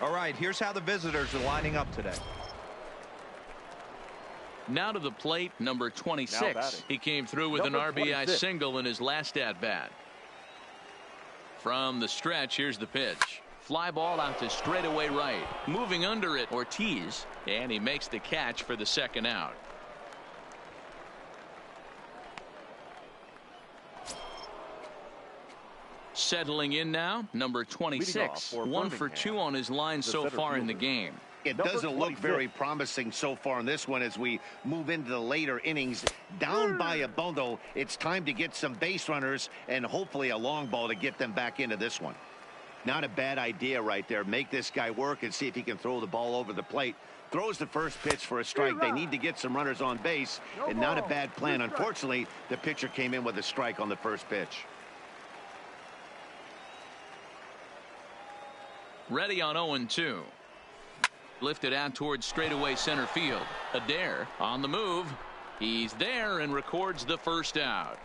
All right, here's how the visitors are lining up today. Now to the plate, number 26. He came through with an RBI single in his last at-bat. From the stretch, here's the pitch. Fly ball out to straightaway right. Moving under it, Ortiz. And he makes the catch for the second out. Settling in now, number 26. 1 for 2 on his line so far in the game. It doesn't look very promising so far in this one as we move into the later innings. Down by a bundle, it's time to get some base runners and hopefully a long ball to get them back into this one. Not a bad idea right there. Make this guy work and see if he can throw the ball over the plate. Throws the first pitch for a strike. They need to get some runners on base, and not a bad plan. Unfortunately, the pitcher came in with a strike on the first pitch. Ready on 0-2. Lifted out towards straightaway center field. Adair on the move. He's there and records the first out.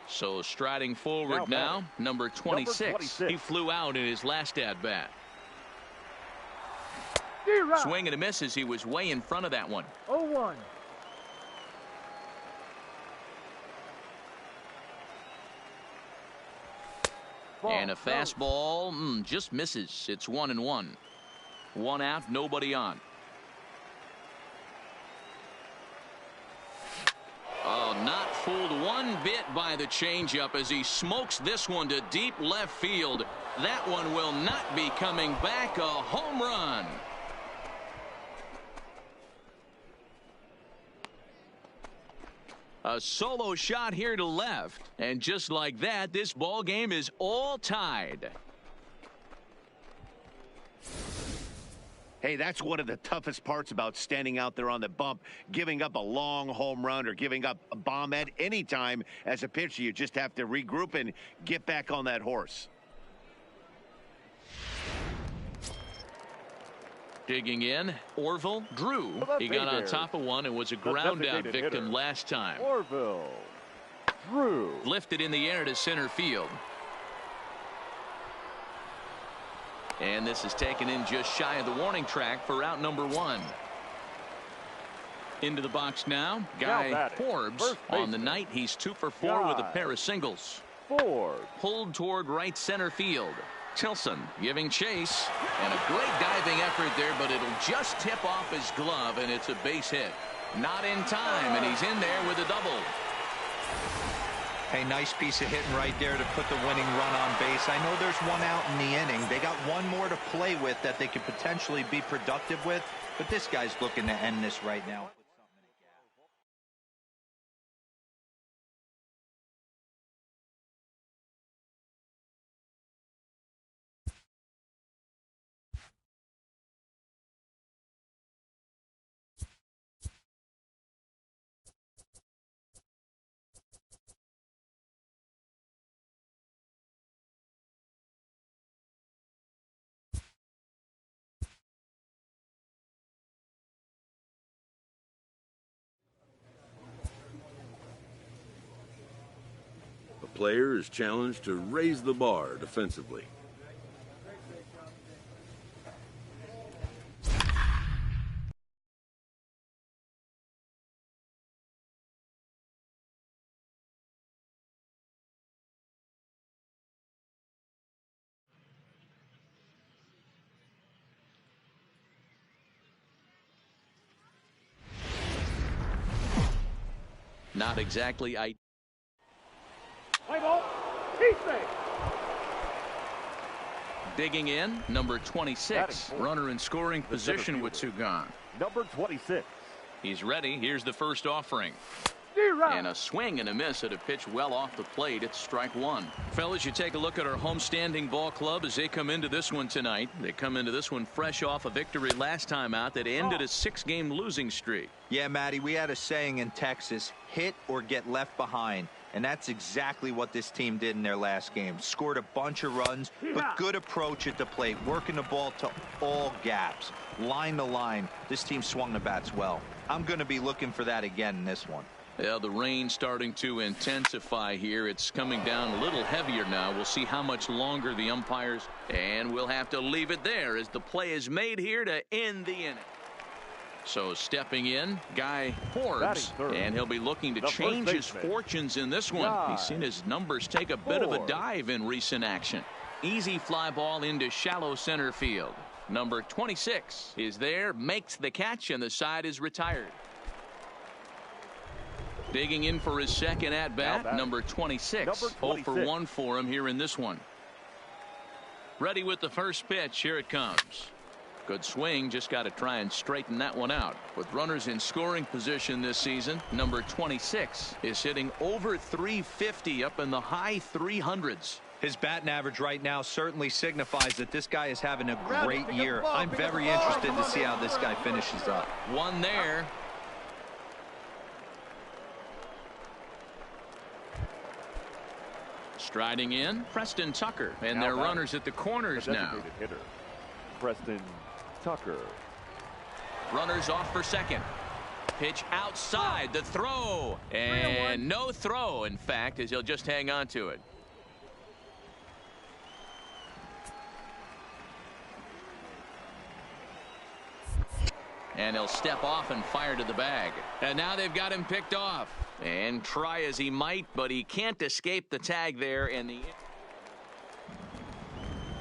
So striding forward now, number 26. He flew out in his last at-bat. Swing and a miss as he was way in front of that one. 0-1. And a fastball just misses. It's 1-1. 1 out, nobody on. Oh, not fooled one bit by the changeup as he smokes this one to deep left field. That one will not be coming back. A home run. A solo shot here to left. And just like that, this ball game is all tied. Hey, that's one of the toughest parts about standing out there on the bump. Giving up a long home run or giving up a bomb at any time as a pitcher. You just have to regroup and get back on that horse. Digging in, Orville Drew. He got on top of one and was a ground out victim last time. Orville Drew. Lifted in the air to center field. And this is taken in just shy of the warning track for out number 1. Into the box now, Guy Forbes. On the night, he's 2 for 4 with a pair of singles. Forbes. Pulled toward right center field. Tilson giving chase, and a great diving effort there, but it'll just tip off his glove, and it's a base hit. Not in time, and he's in there with a double. Hey, nice piece of hitting right there to put the winning run on base. I know there's 1 out in the inning. They got 1 more to play with that they could potentially be productive with, but this guy's looking to end this right now. player is challenged to raise the bar defensively. Not exactly Play ball. He's safe. digging in, number 26. Runner in scoring position with two gone. Number 26. He's ready. Here's the first offering. And a swing and a miss at a pitch well off the plate. It's strike one. Fellas, you take a look at our homestanding ball club as they come into this one tonight. They come into this one fresh off a victory last time out that ended a 6-game losing streak. Yeah, Matty, we had a saying in Texas, hit or get left behind. And that's exactly what this team did in their last game. Scored a bunch of runs, but good approach at the plate, working the ball to all gaps. Line to line, this team swung the bats well. I'm going to be looking for that again in this one. Yeah, the rain starting to intensify here. It's coming down a little heavier now. We'll see how much longer the umpires, and we'll have to leave it there as the play is made here to end the inning. So stepping in, Guy Forbes, and he'll be looking to change his fortunes in this one. He's seen his numbers take a bit of a dive in recent action. Easy fly ball into shallow center field. Number 26 is there, makes the catch, and the side is retired. Digging in for his second at-bat, number 26. 0 for 1 for him here in this one. Ready with the first pitch. Here it comes. Good swing. Just got to try and straighten that one out. With runners in scoring position this season, number 26 is hitting over 350, up in the high 300s. His batting average right now certainly signifies that this guy is having a great year. I'm very interested to see how this guy finishes up. One there. Striding in, Preston Tucker, and their runners at the corners now. Hitter, Preston Tucker. Runners off for second. Pitch outside, the throw, and no throw, in fact, as he'll just hang on to it. And he'll step off and fire to the bag. And now they've got him picked off. And try as he might, but he can't escape the tag there. And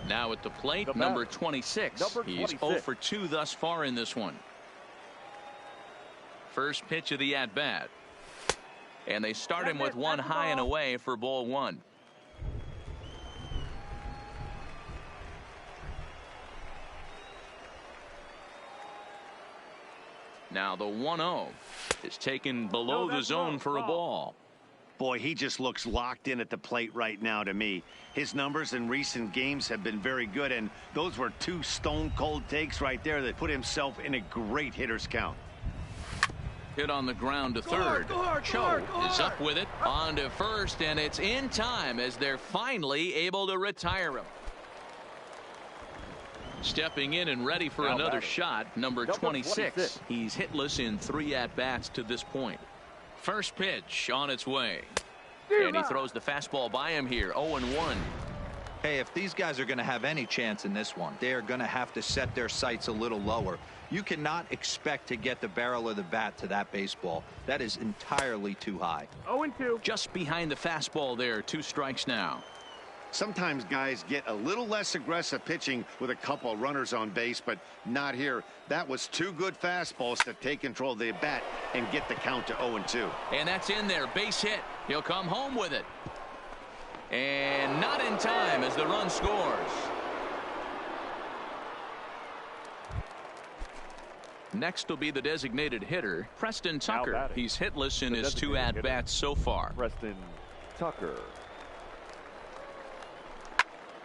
now at the plate, number 26. He's 0 for 2 thus far in this one. First pitch of the at-bat. And they start him with one high and away for ball one. Now the 1-0 is taken below the zone for a ball. Boy, he just looks locked in at the plate right now to me. His numbers in recent games have been very good, and those were two stone-cold takes right there that put himself in a great hitter's count. Hit on the ground to third. Cho is up with it on to first, and it's in time as they're finally able to retire him. Stepping in and ready for another shot, number 26. He's hitless in 3 at-bats to this point. First pitch on its way. And he throws the fastball by him here, 0-1. Hey, if these guys are going to have any chance in this one, they are going to have to set their sights a little lower. You cannot expect to get the barrel of the bat to that baseball. That is entirely too high. 0-2. Just behind the fastball there, 2 strikes now. Sometimes guys get a little less aggressive pitching with a couple of runners on base, but not here. That was 2 good fastballs to take control of the bat and get the count to 0-2. And that's in there. Base hit. He'll come home with it. And not in time as the run scores. Next will be the designated hitter, Preston Tucker. He's hitless in his 2 at-bats so far. Preston Tucker.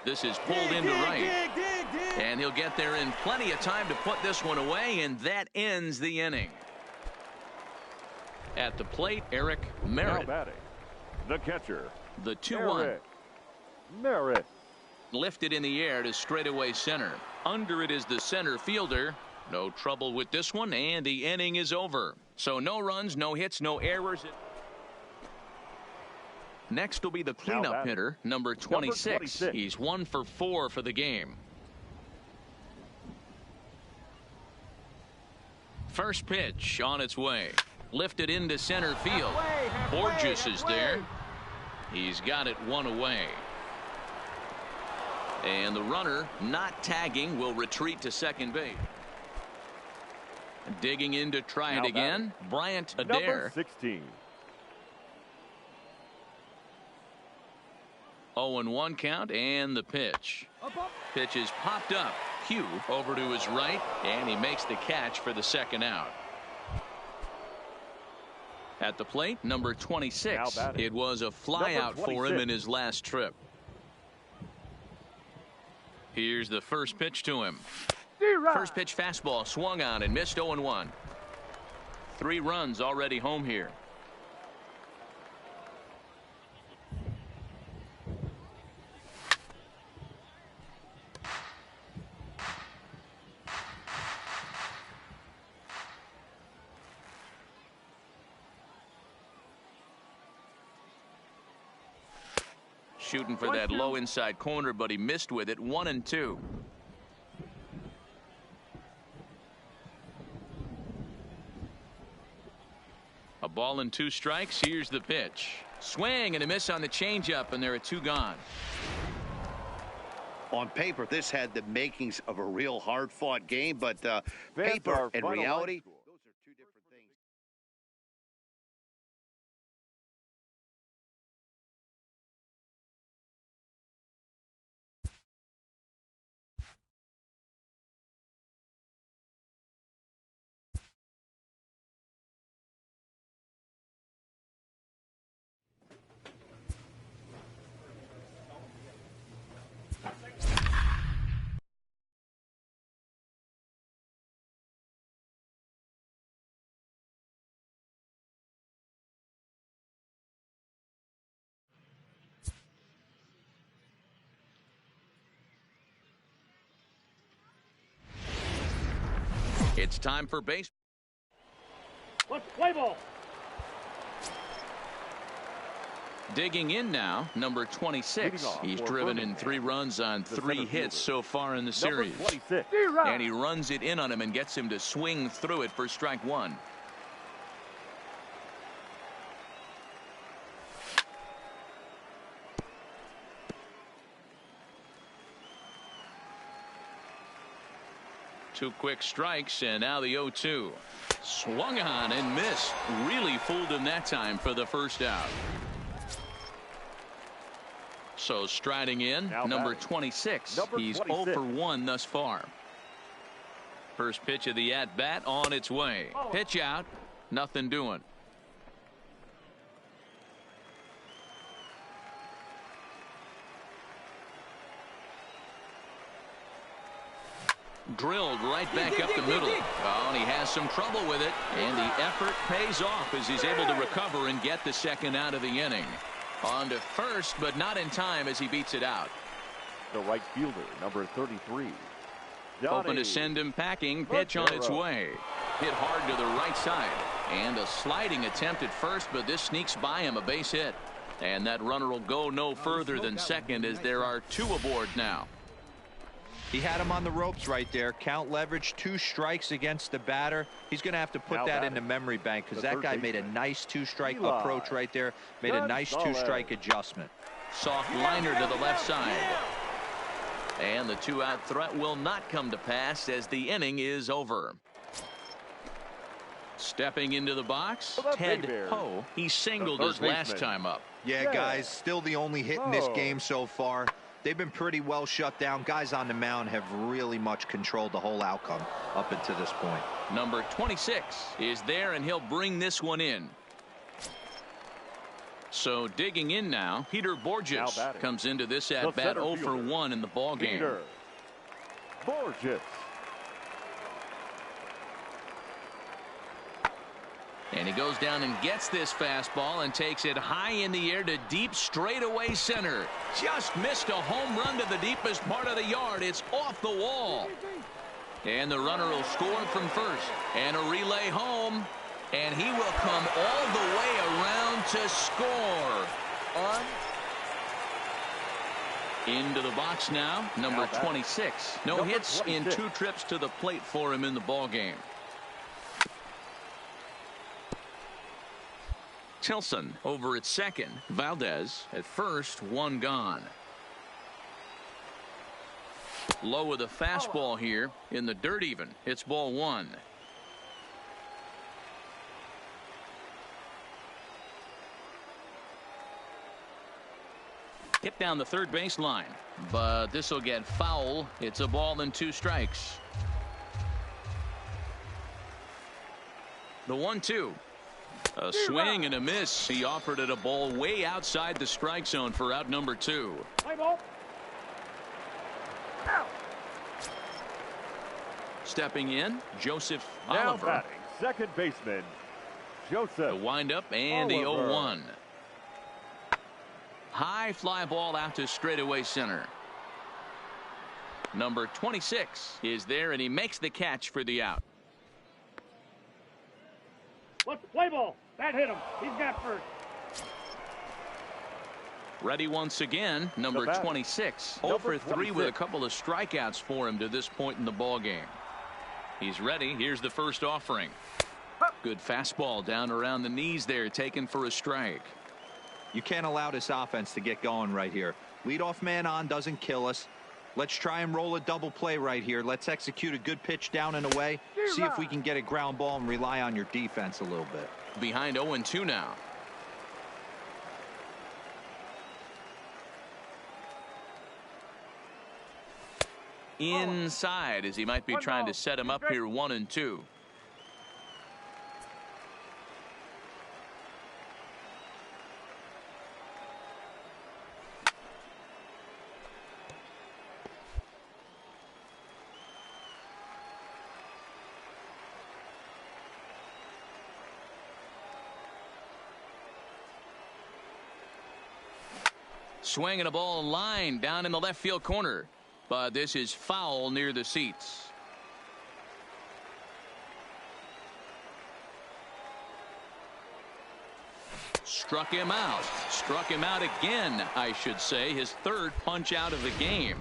This is pulled into right. And he'll get there in plenty of time to put this one away, and that ends the inning. At the plate, Eric Merritt. The catcher. The 2-1. Merritt. Lifted in the air to straightaway center. Under it is the center fielder. No trouble with this one, and the inning is over. So no runs, no hits, no errors. Next will be the cleanup hitter, number 26. He's 1 for 4 for the game. First pitch on its way. Lifted into center field. Borges is there. He's got it 1 away. And the runner, not tagging, will retreat to second base. Digging in to try it again, Bryant Adair. Number 16. 0-1 count, and the pitch. Pitch is popped up. Hugh over to his right, and he makes the catch for the second out. At the plate, number 26. It was a flyout for him in his last trip. Here's the first pitch to him. First pitch fastball swung on and missed. 0-1. 3 runs already home here. Shooting for that low inside corner, but he missed with it. 1-2. A ball and 2 strikes. Here's the pitch. Swing and a miss on the changeup, and there are 2 gone. On paper, this had the makings of a real hard-fought game, but paper and reality, those are 2 different things. It's time for base. Let's play ball. Digging in now, number 26. He's driven in 3 runs on 3 hits so far in the series. And he runs it in on him and gets him to swing through it for strike 1. Two quick strikes, and now the 0-2. Swung on and missed. Really fooled him that time for the first out. So striding in, number 26. He's 0 for 1 thus far. First pitch of the at-bat on its way. Pitch out. Nothing doing. Drilled right back up the middle. Oh, and he has some trouble with it. And the effort pays off as he's able to recover and get the second out of the inning. On to first, but not in time as he beats it out. The right fielder, number 33. Hoping to send him packing. Pitch on its way. Hit hard to the right side. And a sliding attempt at first, but this sneaks by him, a base hit. And that runner will go no further than second as there are 2 aboard now. He had him on the ropes right there. Count leverage, 2 strikes against the batter. He's going to have to put that in the memory bank because that guy made a nice 2-strike approach right there. Made a nice 2-strike adjustment. Soft liner to the left side. And the 2-out threat will not come to pass as the inning is over. Stepping into the box, Ted Poe. He singled his last time up. Yeah, guys, still the only hit in this game so far. They've been pretty well shut down. Guys on the mound have really much controlled the whole outcome up until this point. Number 26 is there, and he'll bring this one in. So digging in now, Peter Borges comes into this at bat 0 for 1 in the ball game. Peter Borges. And he goes down and gets this fastball and takes it high in the air to deep straightaway center. Just missed a home run to the deepest part of the yard. It's off the wall. And the runner will score from first. And a relay home. And he will come all the way around to score. on. Into the box now, number 26. No Number hits 26. in 2 trips to the plate for him in the ball game. Tilson over at second. Valdez at first, 1 gone. Low with a fastball here in the dirt even. It's ball 1. Hit down the third baseline, but this will get foul. It's a ball and 2 strikes. The 1-2. A swing and a miss. He offered it a ball way outside the strike zone for out number 2. Play ball. Out. Stepping in, Joseph Now Oliver. batting, second baseman, Joseph. The windup and the Oliver. 0-1. High fly ball out to straightaway center. Number 26 is there, and he makes the catch for the out. Let's play ball. That hit him. He's got first. Ready once again, number 26. 0 for 3 with a couple of strikeouts for him to this point in the ball game. He's ready. Here's the first offering. Good fastball down around the knees there, taken for a strike. You can't allow this offense to get going right here. Leadoff man on doesn't kill us. Let's try and roll a double play right here. Let's execute a good pitch down and away. See if we can get a ground ball and rely on your defense a little bit. Behind 0-2 now. Inside as he might be trying to set him up here 1-2. Swinging a ball line down in the left field corner, but this is foul near the seats. Struck him out again, I should say, his 3rd punch out of the game.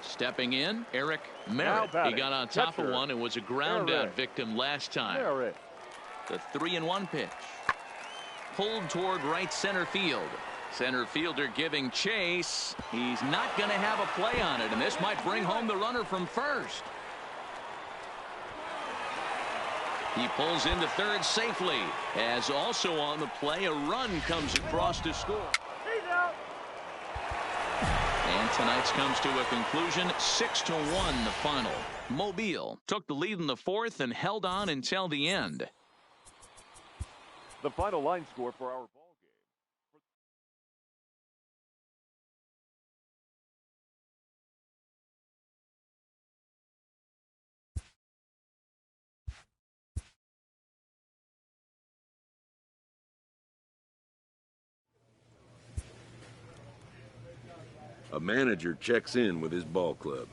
Stepping in, Eric Merritt. He got on top of one and was a ground out victim last time. The 3-1 pitch. Pulled toward right center field. Center fielder giving chase. He's not going to have a play on it, and this might bring home the runner from first. He pulls into third safely, as also on the play a run comes across to score. He's out. And tonight's comes to a conclusion, 6-1 the final. Mobile took the lead in the 4th and held on until the end. The final line score for our ball game. A manager checks in with his ball club.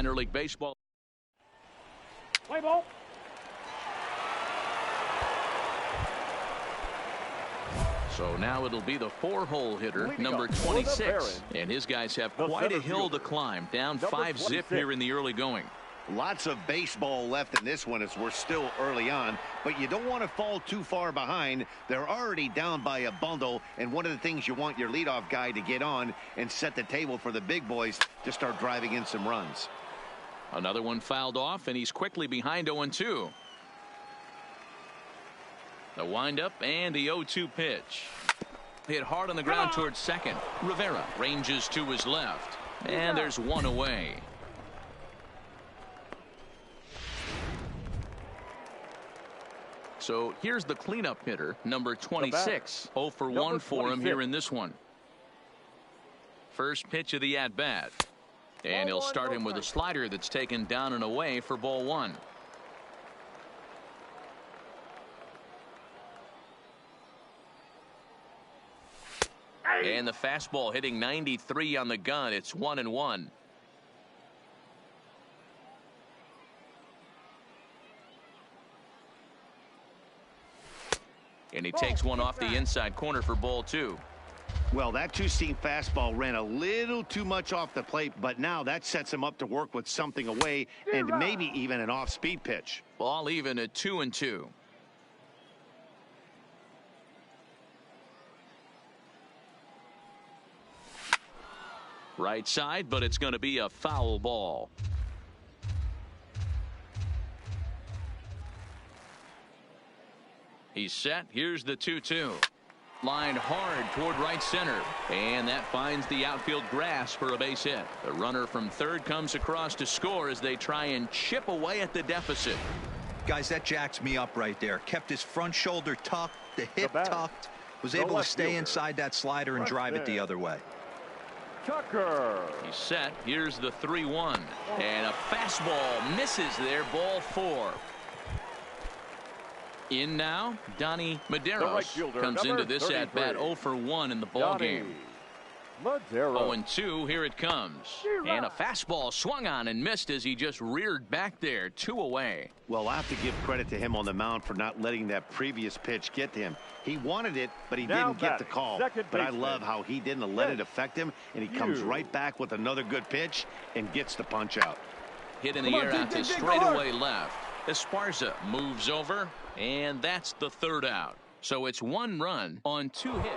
minor league baseball. Play ball. So now it'll be the 4-hole hitter, number 26. And his guys have quite a hill to climb, down 5-zip here in the early going. Lots of baseball left in this one as we're still early on, but you don't want to fall too far behind. They're already down by a bundle, and one of the things you want your leadoff guy to get on and set the table for the big boys to start driving in some runs. Another one fouled off, and he's quickly behind 0-2. The windup and the 0-2 pitch. Hit hard on the ground towards second. Rivera ranges to his left, and there's one away. So here's the cleanup hitter, number 26. 0 for 1 for him here in this one. First pitch of the at-bat. And he'll start him with a slider that's taken down and away for ball 1. And the fastball hitting 93 on the gun. It's 1-1. And he takes one off the inside corner for ball 2. Well, that two-seam fastball ran a little too much off the plate, but now that sets him up to work with something away and maybe even an off-speed pitch. Ball even at 2-2. Right side, but it's going to be a foul ball. He's set. Here's the 2-2. Lined hard toward right center. And that finds the outfield grass for a base hit. The runner from third comes across to score as they try and chip away at the deficit. Guys, that jacks me up right there. Kept his front shoulder tucked, the hip tucked. Was able to stay inside that slider and drive it the other way. Tucker. He's set. Here's the 3-1. And a fastball misses there. Ball 4. In now, Donnie Medeiros comes into this at-bat 0 for 1 in the ball game. 0-2, here it comes. And a fastball swung on and missed as he just reared back there. 2 away. Well, I have to give credit to him on the mound for not letting that previous pitch get to him. He wanted it, but he didn't get the call. But I love how he didn't let it affect him, and he comes right back with another good pitch and gets the punch out. Hit in the air out to straightaway left. Esparza moves over, and that's the 3rd out. So it's 1 run on 2 hits.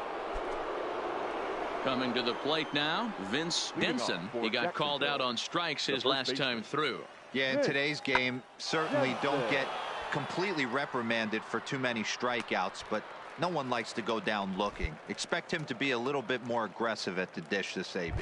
Coming to the plate now, Vince Denson. He got called out on strikes his last time through. Yeah, in today's game, certainly don't get completely reprimanded for too many strikeouts, but no one likes to go down looking. Expect him to be a little bit more aggressive at the dish this AB.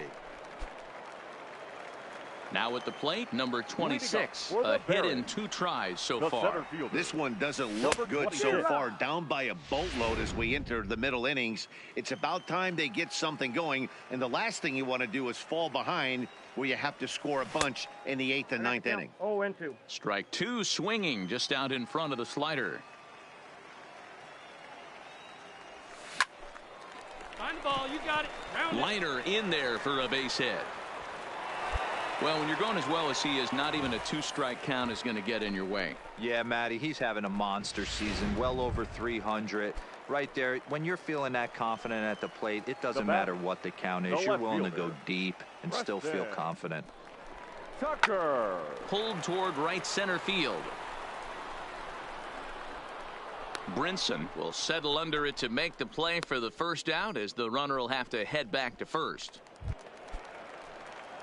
Now at the plate, number 26. A hit in 2 tries so far. This one doesn't look good so far. Down by a boatload as we enter the middle innings. It's about time they get something going. And the last thing you want to do is fall behind where you have to score a bunch in the 8th and 9th inning. 0-2. Strike 2 swinging just out in front of the slider. Find the ball. You got it. Liner in there for a base hit. Well, when you're going as well as he is, not even a 2-strike count is going to get in your way. Yeah, Matty, he's having a monster season, well over 300. Right there, when you're feeling that confident at the plate, it doesn't matter what the count is. You're willing to go deep and still feel confident. Tucker. Pulled toward right center field. Brinson will settle under it to make the play for the 1st out as the runner will have to head back to first.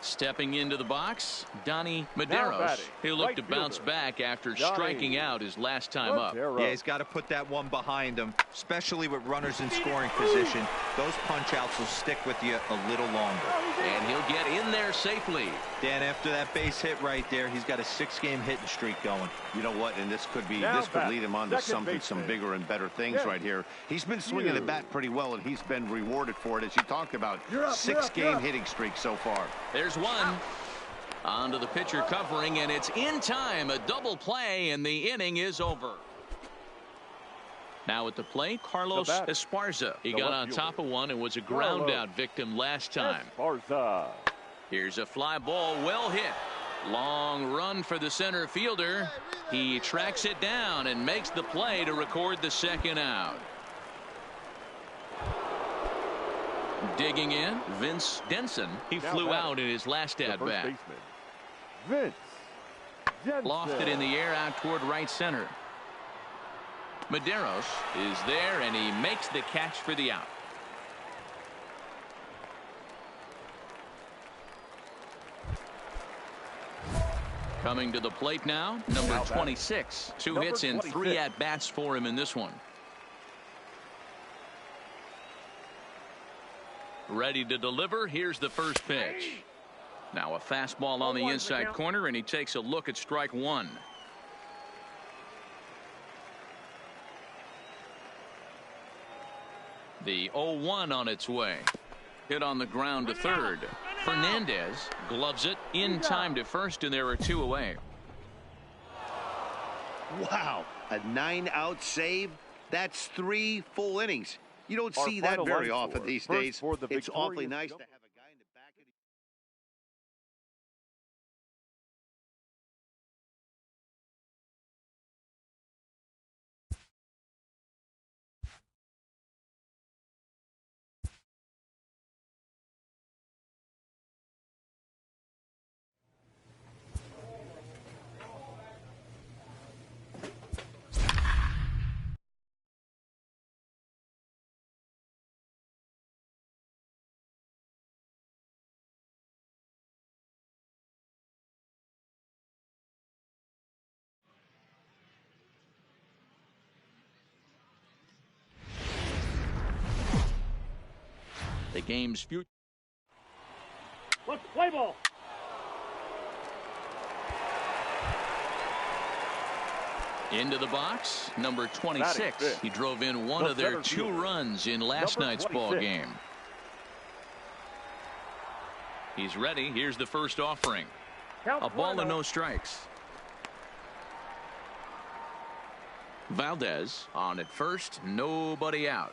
Stepping into the box, Donnie Medeiros. He'll look to bounce back after striking out his last time up. Yeah, he's got to put that one behind him, especially with runners in scoring position. Those punch-outs will stick with you a little longer. And he'll get in there safely. Dan, after that base hit right there, he's got a 6-game hitting streak going. You know what? And this could lead him on to some bigger and better things right here. He's been swinging the bat pretty well, and he's been rewarded for it, as you talked about. 6-game hitting streak so far. There's one. Onto the pitcher covering, and it's in time. A double play, and the inning is over. Now at the plate, Carlos Esparza. He got on top of one and was a ground out victim last time. Esparza. Here's a fly ball, well hit. Long run for the center fielder. He tracks it down and makes the play to record the second out. Digging in, Vince Denson. He flew out in his last at-bat. Vince Jensen. Lofted in the air out toward right center. Medeiros is there, and he makes the catch for the out. Coming to the plate now, number 26. Two hits and 3 at-bats for him in this one. Ready to deliver. Here's the first pitch. Now a fastball on the inside corner, and he takes a look at strike one. The 0-1 on its way. Hit on the ground to third. Fernandez gloves it in time to first, and there are 2 away. Wow, a 9-out save. That's 3 full innings. You don't see that very often these days. It's awfully nice to have a guy in the back of the... The game's future. Let's play ball. Into the box, number 26. He drove in one of their 2 runs in last night's ball game. He's ready. Here's the first offering. A ball and no strikes. Valdez on at first, nobody out.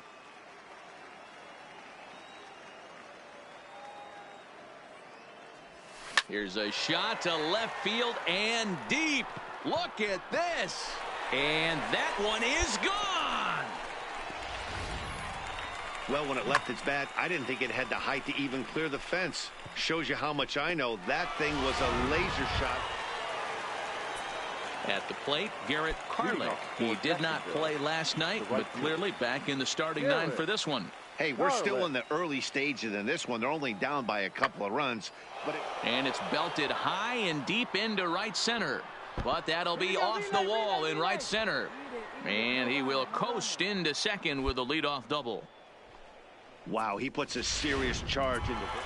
Here's a shot to left field and deep. Look at this. And that one is gone. Well, when it left its bat, I didn't think it had the height to even clear the fence. Shows you how much I know. That thing was a laser shot. At the plate, Garrett Carlick. He did not play last night, but clearly back in the starting 9 for this one. Hey, we're still in the early stages in this one. They're only down by a couple of runs. And it's belted high and deep into right center. But that'll be off the wall in right center. And he will coast into second with a leadoff double. Wow, he puts a serious charge into it.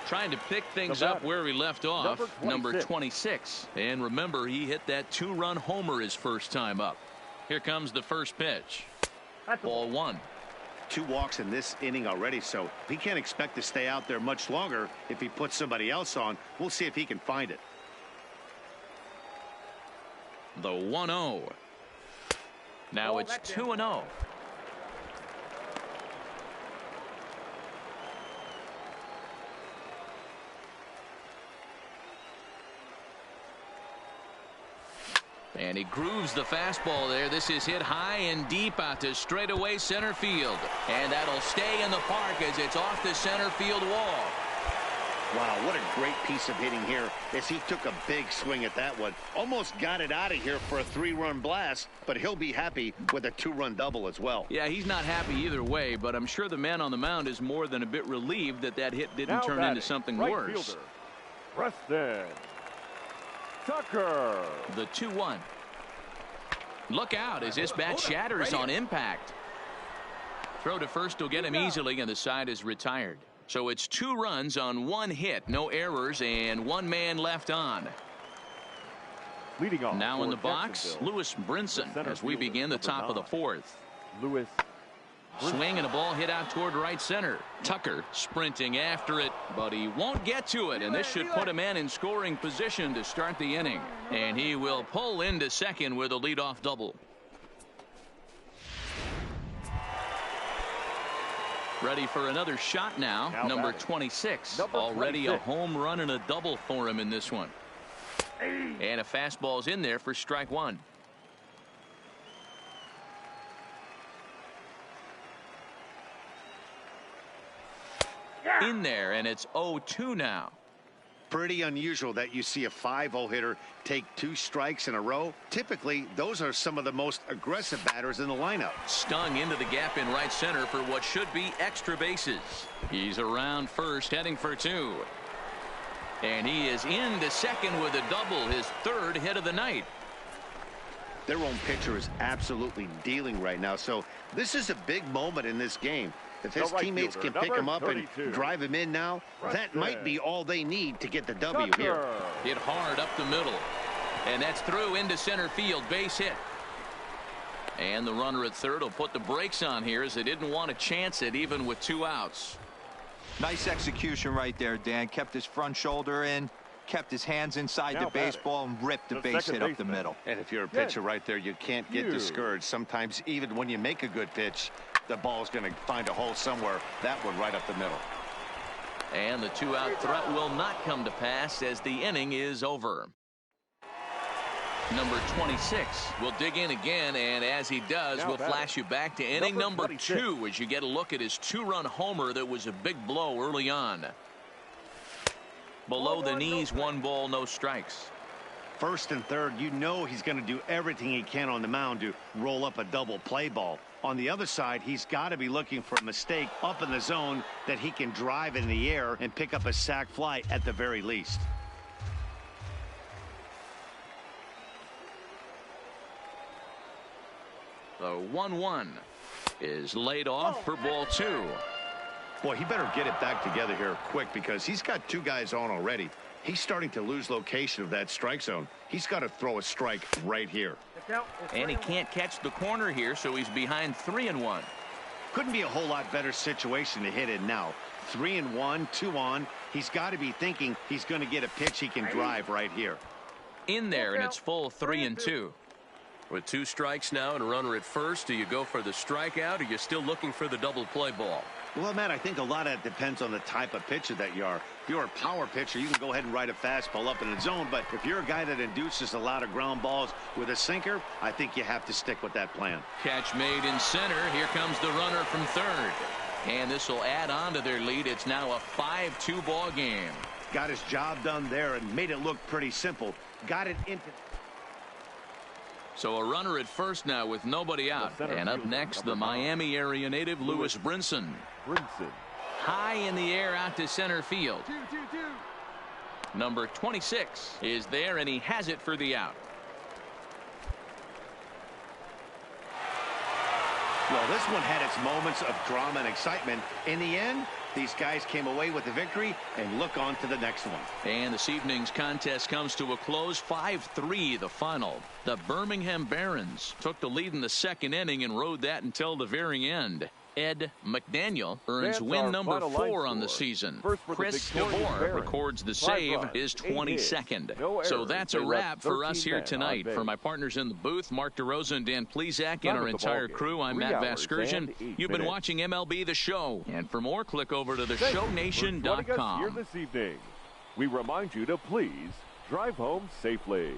Trying to pick things up where he left off, number 26. And remember, he hit that 2-run homer his first time up. Here comes the first pitch. Ball 1. 2 walks in this inning already, so he can't expect to stay out there much longer if he puts somebody else on. We'll see if he can find it. The 1-0. Now it's 2-0. And he grooves the fastball there. This is hit high and deep out to straightaway center field. And that'll stay in the park as it's off the center field wall. Wow, what a great piece of hitting here as he took a big swing at that one. Almost got it out of here for a 3-run blast, but he'll be happy with a 2-run double as well. Yeah, he's not happy either way, but I'm sure the man on the mound is more than a bit relieved that that hit didn't turn into something worse. Preston Tucker. The 2-1. Look out as this bat shatters on impact. Throw to first will get him easily, and the side is retired. So it's 2 runs on 1 hit, no errors, and 1 man left on. Leading off now in the box, Lewis Brinson as we begin the top of the 4th. Lewis. Swing and a ball hit out toward right center. Tucker sprinting after it, but he won't get to it, and this should put a man in scoring position to start the inning. And he will pull into second with a leadoff double. Ready for another shot now. Number 26. Already a home run and a double for him in this one. And a fastball's in there for strike one. In there, and it's 0-2 now. Pretty unusual that you see a 5-0 hitter take 2 strikes in a row. Typically, those are some of the most aggressive batters in the lineup. Stung into the gap in right center for what should be extra bases. He's around first, heading for 2. And he is into second with a double, his 3rd hit of the night. Their own pitcher is absolutely dealing right now, so this is a big moment in this game. If his teammates can pick him up and drive him in now, that might be all they need to get the W here. Hit hard up the middle. And that's through into center field, base hit. And the runner at third will put the brakes on here as they didn't want to chance it even with 2 outs. Nice execution right there, Dan. Kept his front shoulder in, kept his hands inside the baseball, and ripped the base hit up the middle. And if you're a pitcher right there, you can't get discouraged. Sometimes even when you make a good pitch, the ball's going to find a hole somewhere. That one right up the middle. And the 2-out threat will not come to pass as the inning is over. Number 26 will dig in again, and as he does, we'll flash you back to inning number 2 as you get a look at his 2-run homer that was a big blow early on. Below the knees, 1 ball, no strikes. First and third, you know he's going to do everything he can on the mound to roll up a double play ball. On the other side, he's got to be looking for a mistake up in the zone that he can drive in the air and pick up a sac fly at the very least. The 1-1 is laid off for ball 2. Boy, he better get it back together here quick because he's got 2 guys on already. He's starting to lose location of that strike zone. He's got to throw a strike right here. And he can't catch the corner here, so he's behind 3-1. Couldn't be a whole lot better situation to hit in now. 3-1, 2 on. He's got to be thinking he's going to get a pitch he can drive right here. In there, and it's full 3-2. With 2 strikes now and a runner at first, do you go for the strikeout or you're still looking for the double play ball? Well, Matt, I think a lot of it depends on the type of pitcher that you are. If you're a power pitcher, you can go ahead and ride a fastball up in the zone. But if you're a guy that induces a lot of ground balls with a sinker, I think you have to stick with that plan. Catch made in center. Here comes the runner from third. And this will add on to their lead. It's now a 5-2 ball game. Got his job done there and made it look pretty simple. Got it into... So a runner at first now with nobody out. And up next, the Miami area native, Lewis Brinson. High in the air out to center field. Number 26 is there, and he has it for the out. Well, this one had its moments of drama and excitement. In the end, these guys came away with the victory and look on to the next one. And this evening's contest comes to a close. 5-3 the final. The Birmingham Barons took the lead in the 2nd inning and rode that until the very end. Ed McDaniel earns win number 4 on the season. Chris DeVore records the save, his 22nd. So that's a wrap for us here tonight. For my partners in the booth, Mark DeRosa and Dan Plesac, and our entire crew, I'm Matt Vasgersian. You've been watching MLB The Show. And for more, click over to theshownation.com. Here this evening, we remind you to please drive home safely.